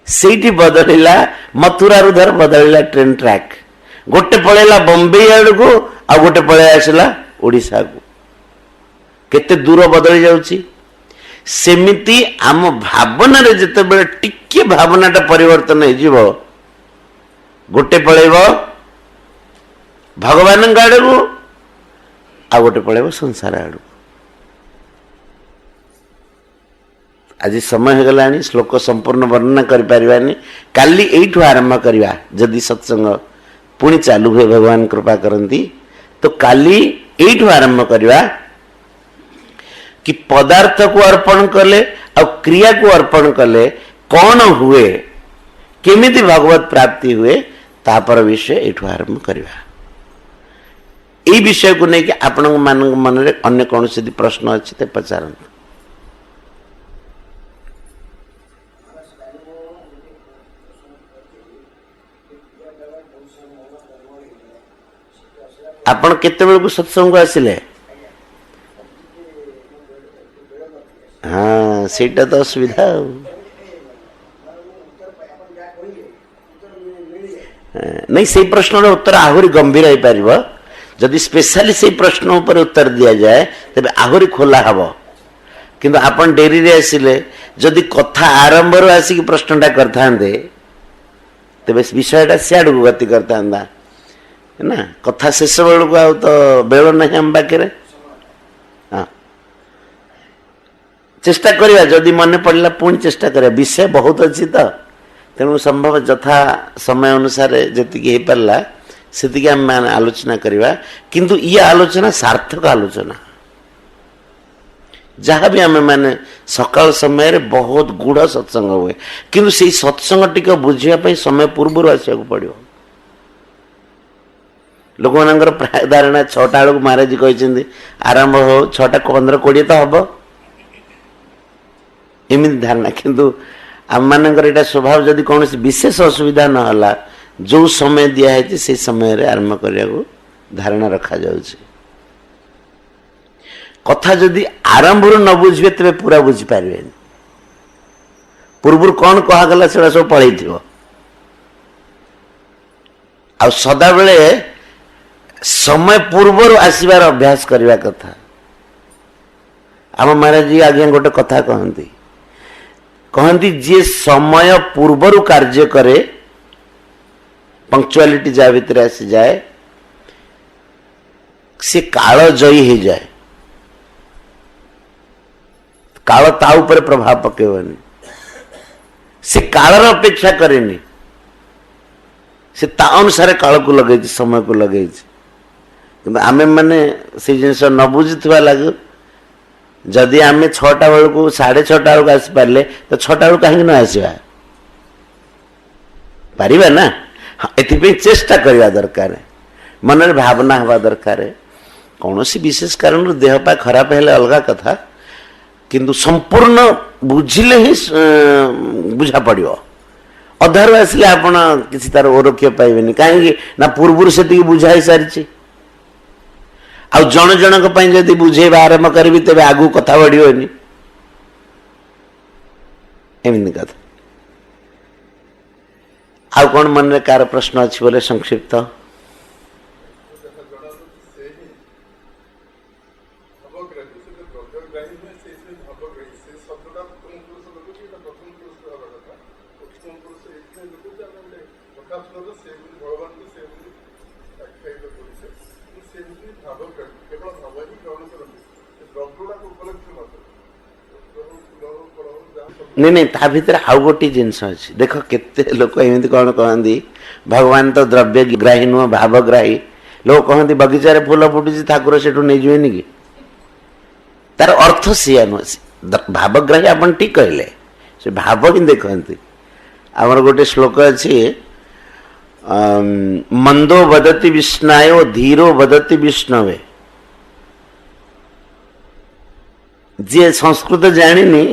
सेठी बदलिला मथुरा रुधर बदलिला ट्रेन ट्रैक गोटे पळेला बॉम्बे आड़ को आ गोटे पळे आसला ओडिशा को केते दूर बदली जाउची। सेमिति आम भावना रे जते बेले टिके भावनाटा परिवर्तन हो जिवो गोटे पळेब भगवान आड़ को आ गोटे पळेब संसार आड़। आज समय हो गलानी श्लोक संपूर्ण वर्णना करि परिबानी काली एठु आरंभ करवा जदि सत्संग पुणी चालू हुए भगवान कृपा करती तो काली एठु आरंभ करवा कि पदार्थ को अर्पण कले और क्रिया को अर्पण कले कौन हुए केमिति भगवत प्राप्ति हुए तापर विषय एठु आरंभ करवा। ए विषय को नहीं कि आपण मान मन रे अन्य कौन सी प्रश्न अच्छे ते पचारंतु। आपण केते बेल को सत्संग को आसिले हाँ सेटा तो असुविधा नहीं से प्रश्न उत्तर आहुरी गंभीर हो पार जदि स्पेशली से प्रश्न उपर उत्तर दि जाए तेज आहुरी खोला हम किंतु आपण डेरी रे आसिले जदि कथा आरंभ रू आसिक प्रश्नटा करते तेज विषयटा सियाड़ को गति करता ना कथा शेष बेल को आ तो बेल नहीं आम पाखे हाँ चेष्टा करवा जदि मन पड़ला पुणी चेष्टा करवा विषय बहुत अच्छी तो तेणु संभव यथा समय अनुसार जी हो पारा से आम आलोचना करवा किंतु ये आलोचना सार्थक आलोचना जहाँ भी आम मैंने सकाल समय बहुत गुढ़ सत्संग हुए किंतु से सत्संग टी बुझापी समय पूर्व आसा पड़ो लोक मान प्राय धारणा 6टा बेलू महाराज जी कहते आरंभ हो 6:15-20 तो हम एमती धारणा किंतु आम मानकर यहाँ स्वभाव जदि कौन विशेष असुविधा ना जो समय दिखाई से समय रे आरंभ करने को धारणा रखा जाउछि। कथा जदि आरंभ न बुझे तेरे पूरा बुझीपारे पूर्व कौन कहगला से सब पलि आ सदा बेले समय पूर्व आसबार अभ्यास करने कथा। आम महाराज जी आज्ञा गोटे कथा कहती जी समय पूर्वर कार्य करे पंक्चुअलिटी जा भीतर आसी जाए से काल जयी हो जाए काल ता ऊपर प्रभाव पकेबनी से कालर अपेक्षा करेनी से ता अनुसार काल को लगे समय को लगे आमे माने से जिनस न बुझुवा लगे जदि आम 6टा बेलू 6:30 बेलू आसी पारे तो 6टा बेलू कहीं न आसवा पारिबा ना एथि चेष्टा करवा दरकार मन में भावना हवा दरकार कौन सी विशेष कारण देह पा खराब है अलग कथा किंतु संपूर्ण बुझिले ही बुझा पड़ो अधार आसिले आपण किसी तार ओरक्ष पाइबेनि कहीं ना पूर्व से बुझाई सारी आ जन जनक जदि बुझेबा आरंभ करी तेज आगू कथा बढ़ोनी एमती कथा। आ कौन मन में कार प्रश्न अच्छी बोले संक्षिप्त नहीं नहीं ता भितर आउ गोटे जिनस अच्छी देख केते लोक एमती कौन कहती भगवान तो द्रव्य ग्राही नुह भावग्राही लोग कहते बगीचारे फूल फुटुची ठाकुर से नहीं जीवेनि कि तार अर्थ सीया नुह भावग्राही अपन ठीक कहले से भाव ही देखती आमर गोटे श्लोक अच्छी मंदो वदति विष्णायो धीरो वदति विष्णवे जी संस्कृत जानी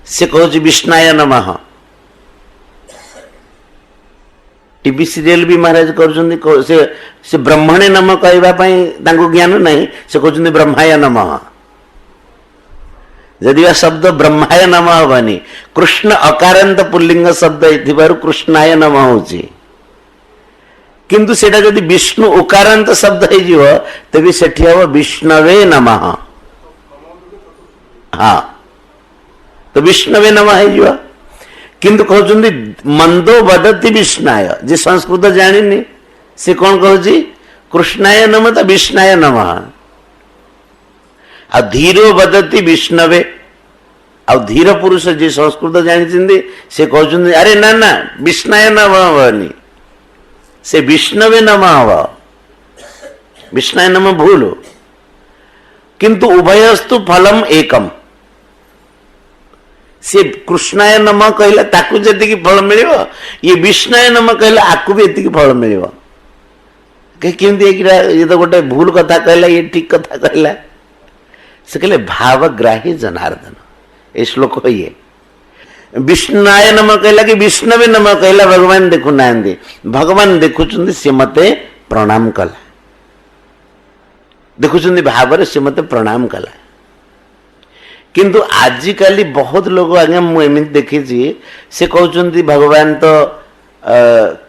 से कहूँ विष्णाय नमः टीवी सीरियल भी महाराज कर से ब्रह्मणे नम कहवाई ज्ञान नहीं से कहते ब्रह्माय नमः यदि वह शब्द ब्रह्माय नमः हेनी कृष्ण अकारांत पुल्लिंग शब्द कृष्णाय नमः होची किंतु सेटा जदि विष्णु उकारांत शब्द हो तेबी सेठी हम विष्णवे नमः हाँ तो विष्णवे नमः है किंतु कहते मंदो वदति विष्णाय जे संस्कृत जानी से कौन कहूँ कृष्णाय नमः तो विष्णाय नमः आ धीरो वदति विष्णवे आ धीर पुरुष जी संस्कृत जानी से कहते अरे ना ना विष्णाय नमः हवनी से विष्णवे नमः हव विष्णाय नमः भूल किंतु उभयस्तु फलम एकम से कृष्णाय नमः कहला ताकू जी फल मिल ये विष्णाय नमः कहला आपको भी एति फल मिल ये तो गोटे भूल कथा कहला ये ठीक कथा कहला से कहले भावग्राही जनार्दन ये श्लोक ये विष्णाय नमः कहला कि विष्णवे नमः कहला भगवान देखु ना भगवान देखुं सी मते प्रणाम कला देखुं भाव से मते प्रणाम कला किंतु आजिकाली बहुत लोग आज्ञा मुझे देखी से कहते भगवान तो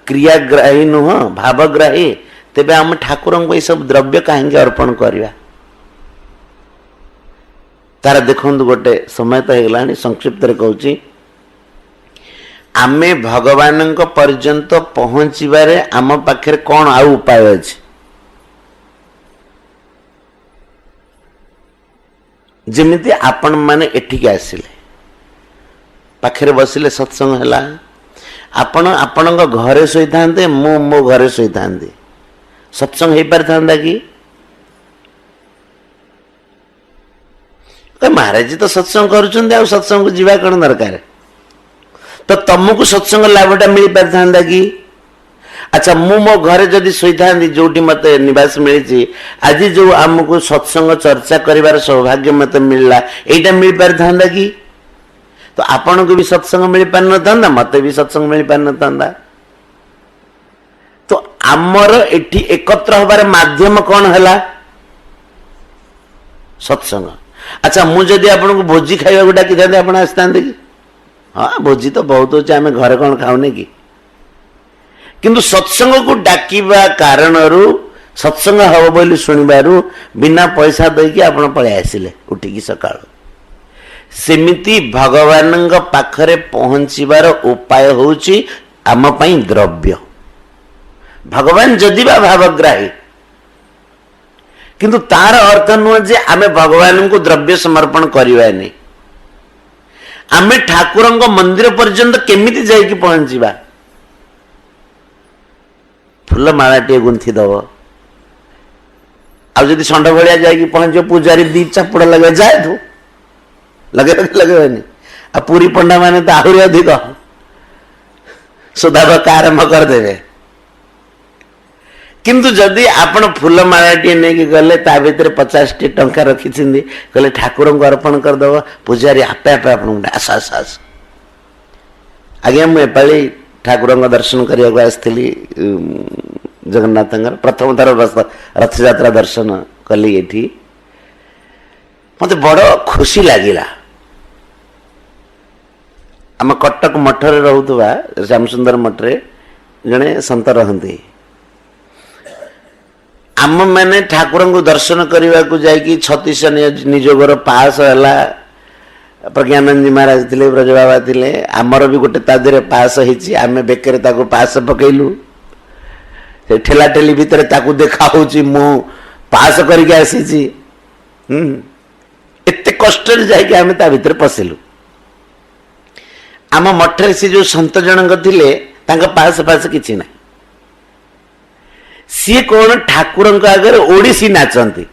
क्रियाग्राही नुह भावग्राही तेबे आम ठाकुर को ये सब द्रव्य कहीं अर्पण करवा तार देखु गोटे समय तो होगा संक्षिप्त कहूँ आमे भगवान पर्यंत पहुँचवे आम पाखे कौन आउ उपाय अच्छे जमिति आपण माने एठिक आसिले पाखरे बसिले सत्संग हला आपण आपण घरे सोई थांते मु मो घरे सोई थांती सत्संग हो पारि था कि महाराज तो सत्संग कर सत्संग को जीवा कौन दरकार तो तुमको सत्संग लाभटा मिल पारि था कि अच्छा मु मो घरे जदि शोई था जो मत निवास मिली आज जो आमको सत्संग चर्चा कर सौभाग्य मत मिलला यहीटा मिल पारि था कि तो आपण को भी सत्संग मिल पार न मत भी सत्संग मिल पार न तो आमर एठी एकत्र हबार माध्यम कौन है सत्संग अच्छा मुझे आपन को भोजी खावा डाकी था आप आसता कि हाँ भोजी तो बहुत अच्छे आम घर कौन खाऊने कि किंतु सत्संग को डाकिबा कारण सत्संग हम बोली शुणु बिना पैसा देकी आप पलि आसिले उठिकी सका सेमिति भगवान पाखरे पहुँचबार उपाय होची आम पई द्रव्य भगवान जदि बा भावग्राही किंतु तार अर्थ नुह जे आमे भगवान को द्रव्य समर्पण करवानी आमे ठाकुर मंदिर पर्यंत केमिति जाइकी पहुँचवा फूल मालाटे गुंथी दब आदि षंड भाया जाकि पहुंच पूजारी दी चापुड़ा लगे जाए तू लगे लगेनि आ पूरी पंडा माने तो आहरी अधिक सुधाब आरंभ करदे किंतु जदि आपण फूल मालाटे नहीं गले ता भीतर 50 टंका रखी कहले ठाकुर को अर्पण करदब पूजारी आपे आपे आप आस आस आस आज्ञा मुझे ठाकुर दर्शन करने को आसती जगन्नाथ प्रथम थर रथ यात्रा दर्शन कली ये मत बड़ खुशी लगिला आम कटक मठरे रोवा श्यामसुंदर मठरे जड़े सत रहती आम मैंने ठाकुर को दर्शन करने को जाकि 36 निजोगर पास है प्रज्ञानंद जी महाराज थे ब्रज बाबा थे आमर भी गोटे तादे पास होती आम बेकर पास पकईलु ठेला ठेली भितर देखा मु पास करके आसी एत कष्ट जाकि ता भीतर पशिलु आम मठरे से जो संत जनक थिले तांका पास पास किछि ना सी कौन ठाकुर आगे ओडिसी नाचती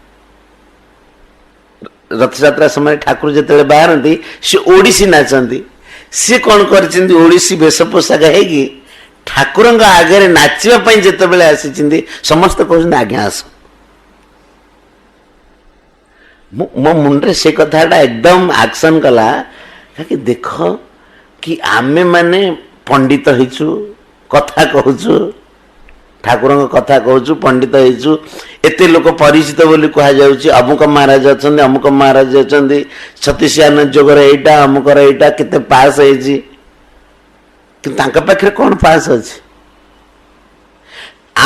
रथ यात्रा समय ठाकुर जिते बाहर सी ओडिसी नाचती सी कौन कर ओडिसी वेश पोशाक है ठाकुर आगे नाचवाई जिते आसी समस्त कहते आज्ञा आस मो मुंडे से कथाटा एकदम एक्शन कला कि देख कि आमे माने पंडित होइछु कथा कहूचु ठाकुर कथा कहूचु पंडित होइछु एते लोक परिचित बोली कहा जाउची अमुक महाराज अछंदी अमुक महाराज अछंदी छत्तीसयान जोगर एटा अमुकर एटा केते पास हेजी कि तांका पाखरे कोन पास अछि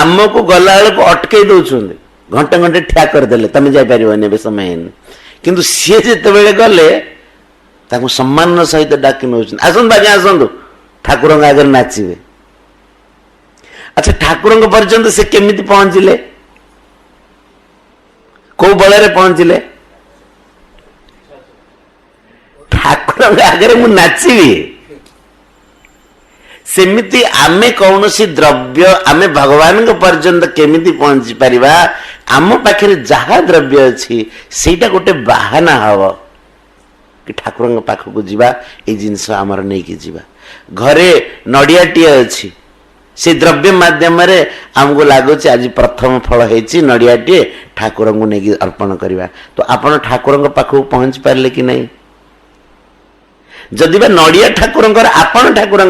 आमको गला को अटके दउछुंदी घंटे घंटे ठिया कर देले तमे जाय परिबने बे समय किंतु सी जेते बेले गले ताकू सम्मान सहित डाकी नउछन आसन बाजे आसंदु ठाकुर आगे नाचिबे अच्छा ठाकुर पर्यंत से केमिति पहुंचले को बल पहुंचले ठाकुर आगे मु नाचिबी सेमिति आमे कौन सी द्रव्य आमे भगवान पर्यंत केमिति पहुंची परिबा आम पाखे जहा द्रव्य अच्छी सेटा गोटे बाहाना हव कि ठाकुर पाखक जीवा ये जिनस आमर नहीं कि जीवा घरे नड़ियाटी अच्छी से द्रव्य माध्यम आमको लगुच आज प्रथम फल है नड़ियाटी ठाकुर को नहीं अर्पण करवा तो आपण ठाकुर पाखक पहुंच पारे कि नहीं जदि बा नड़िया ठाकुर आपण ठाकुर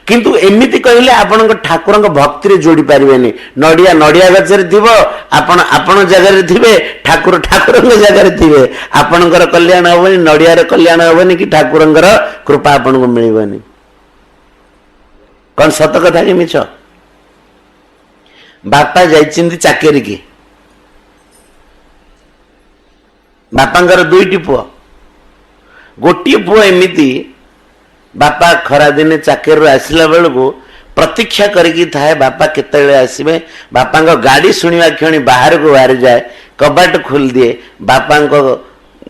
किंतु एमिति कहले आपण ठाकुर भक्ति रे जोड़ी पारिबेनी नड़िया नड़िया गछरे थिबो आपण आपण जगह थिबे ठाकुर ठाकुर जगह थिबे आपणकर कल्याण होबनी नड़िया रे कल्याण होबनी कि ठाकुर कृपा आपण को मिलबनी कौन सत कथा कि मिछ बापा जाइचिंदी चाकरी की बापांकर दुईटी पुआ गोटे पुआ एमती बापा खरा दिने चाकरी आसला बेलू प्रतीक्षा करके थाए बापा केतले आसबे बापा गाड़ी शुणा क्षणी बाहर को बाहरी जाए कबाट खोल दिए बापा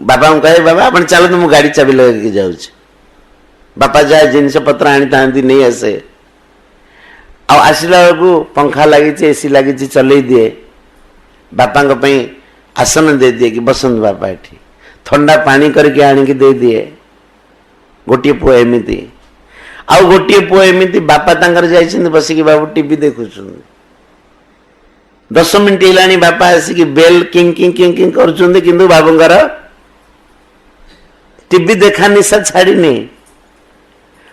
बापा कहे बाबा आप चलते मु गाड़ी चाबी लगे जाऊँ बापा जाए जिनस पत्र आनी था नहीं आसे आसला बेलू पंखा लगी एसी लगी चल दिए बापा आसन दे दिए कि बसंत बापा एठी ठंडा पानी करके आनिकी दे दिए गोटे पुओ एमती आउ गोटे पुओ एमती बापा तांकर जाइछिन बसिकी बाबू टीवी देखुछ 10 मिनिट हेलानी बापा आसिकी बेल किंग किंग किंग किंग करुछुंदी किंतु बाबूंकर टीवी देखा निशा छाड़ीनी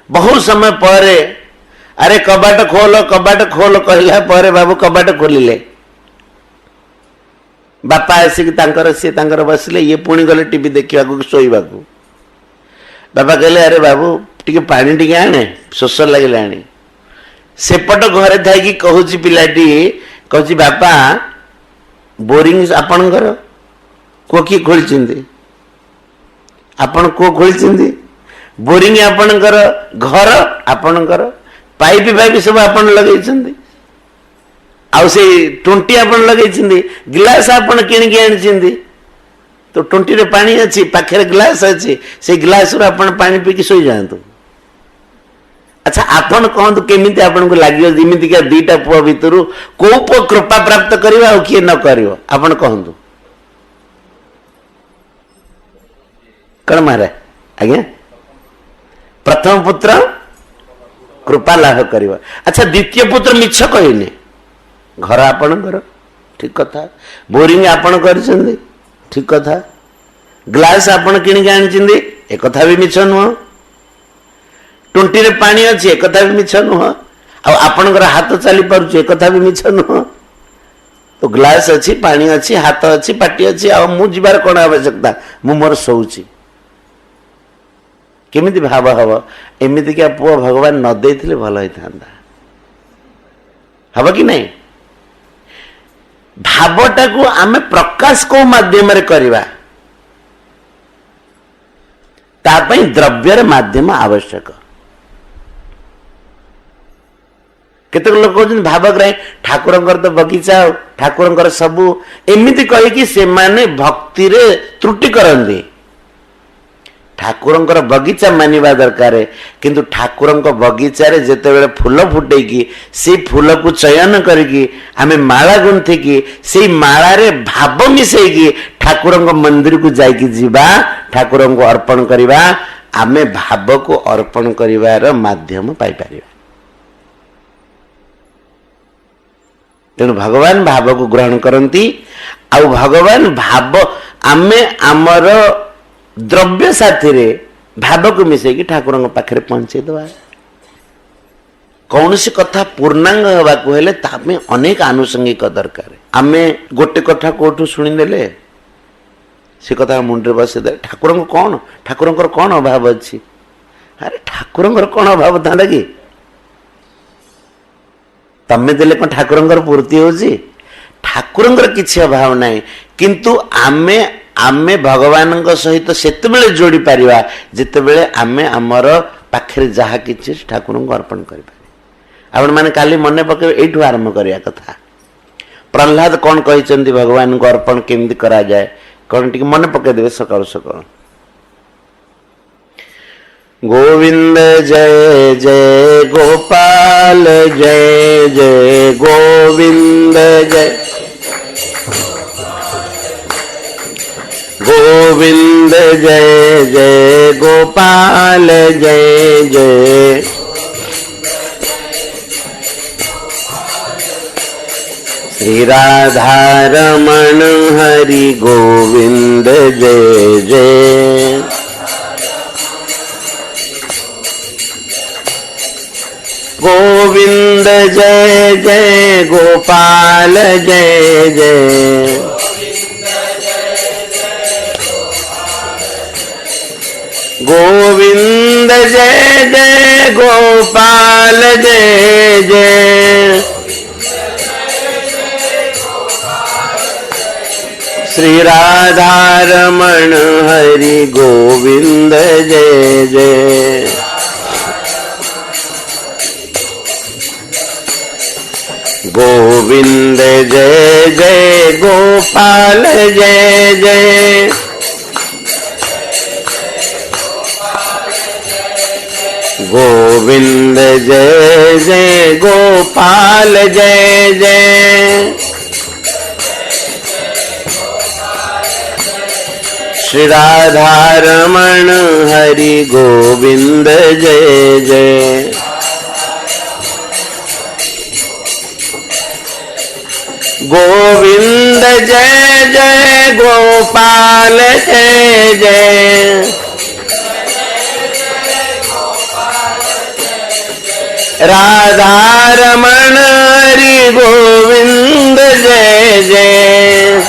बहुत समय पर अरे कबाट खोल कहला पर बाबू कबाट खोलिले बापा आसिक सी बसले ये पुणी गले टीवी देखा शोवा बापा कहले अरे बाबू टी पानी टी आने शोष लगे सेपट घरे थी कहूँ पिलाटी कहूँ बापा बोरिंग आपणकर को किए खोली आपण को खोली बोरिंग आपणकर घर आपणकर पाइप फाइप सब आपण लगे आउ से टोंटी आपण लगे गिलास आपण किणिकी आनी तो टोंटी रे पानी अच्छी पाखे ग्लास अच्छी से ग्लास रू आपण पानी पीकी सोई जातु अच्छा आपण कहतु केमिति आपण को लगे जमीती क्या दीटा पुआ भितर को पुआ कृपा प्राप्त करवा किए न कर आपण कहतु कौन महाराज आज्ञा प्रथम पुत्र कृपा लाभ करवा अच्छा द्वितीय पुत्र मिछ कहने घर आपणकर ठीक कथा बोरिंग आपण कर ठीक कथा ग्लास आपण किणिकी आनी एक कथा भी मिछ नुह टोंटी रे पानी अच्छी एक कथा भी मिछ नुह आपणकर हाथ चली पारुछ एक कथा भी मिछ नुह तो ग्लास अच्छी पानी अच्छी हाथ अच्छी पाटी अच्छी आ मु जीवार कौन आवश्यकता मु मोर सोची केमिति भाव हब एमिति क्या पुआ भगवान न देथिले भल होता हब कि नहीं भावटा को आमे प्रकाश को माध्यम रे करवा तापई द्रव्यर माध्यम आवश्यक केतक लोक कहते भावग्राही ठाकुर तो बगीचा ठाकुर सबू एमती कहीकि से माने भक्ति रे त्रुटि करंदी ठाकुरंकर बगीचा मानिबा दरकार किंतु ठाकुरंक बगीचारे जेतेबेले फूल फुटेकी से फूल को चयन करके आमे माला गुंथिकी से माला रे भाव मिसेकी ठाकुरंक मंदिर को जाइकी जीवा ठाकुरंक अर्पण करिबा आमे भाव को अर्पण करिवार माध्यम पाई परिबा। तेणु भगवान भाव को ग्रहण करती आउ भगवान भाव आमे आमर द्रव्य साथी रे भाव को मिसेकी ठाकुर पाखे पहुंचे दवा। कौन सी कथा पूर्णांग हवा को हेले तामे अनेक आनुषंगिक दरकार। आमे गोटे कथा कोठू सुनिदेले से कथा मुंडे बसदे ठाकुर कौन ठाकुर कौन अभाव अच्छी। अरे ठाकुर कौन अभाव था कि तमें देले कौन ठाकुर पूर्ति होची। ठाकुर किसी अभाव ना किंतु आमे आमे भगवान सहित सेते बेले जोड़ी पारिबा जेते बेले आमे आमर पाखरे जहा किछि ठाकुर को अर्पण करि पारि। आपण माने काली मने पके एठु आरंभ करिया कथा। प्रहलाद कौन कहिसंती भगवान को अर्पण केमति करा जाए कौन टिक मने पके देबे सकाळ सकाळ। गोविंद जय जय गोपाल जय जय गोविंद जय गोविंद जय जय गोपाल जय जय श्री राधा रमण हरि गोविंद जय जय गोविंद जय जय गोपाल जय जय गोविंद जय जय गोपाल जय जय श्री राधा रमण हरि गोविंद जय जय गोविंद जय जय गोपाल जय जय गोविंद जय जय गोपाल जय जय श्री राधा रमण हरि गोविंद जय जय गोविंद जय जय गोपाल जय जय राधा रमण हरि गोविंद जय जय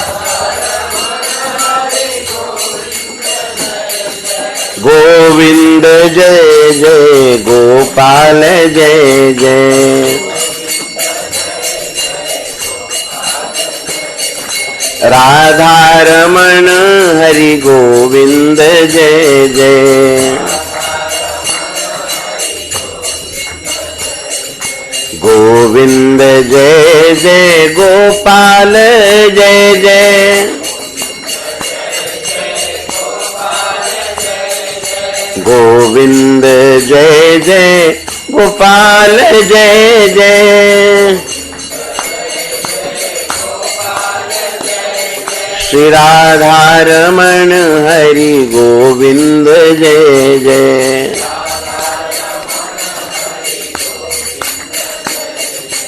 गोविंद जय जय गोपाल जय जय राधा रमण हरि गोविंद जय जय गोविंद जय जय गोपाल जय जय गोविंद जय जय गोपाल जय जय श्री राधा रमण हरि गोविंद जय जय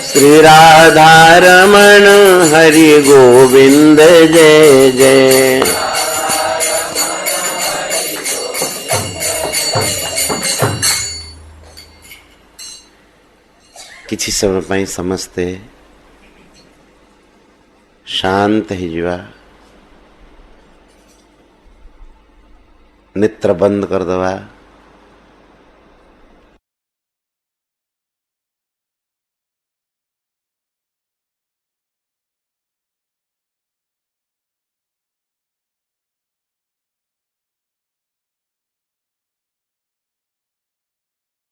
श्री राधा रमण हरि गोविंद जय जय किछि समय पाई समस्ते शांत ही जीवा नेत्र बंद कर दवा।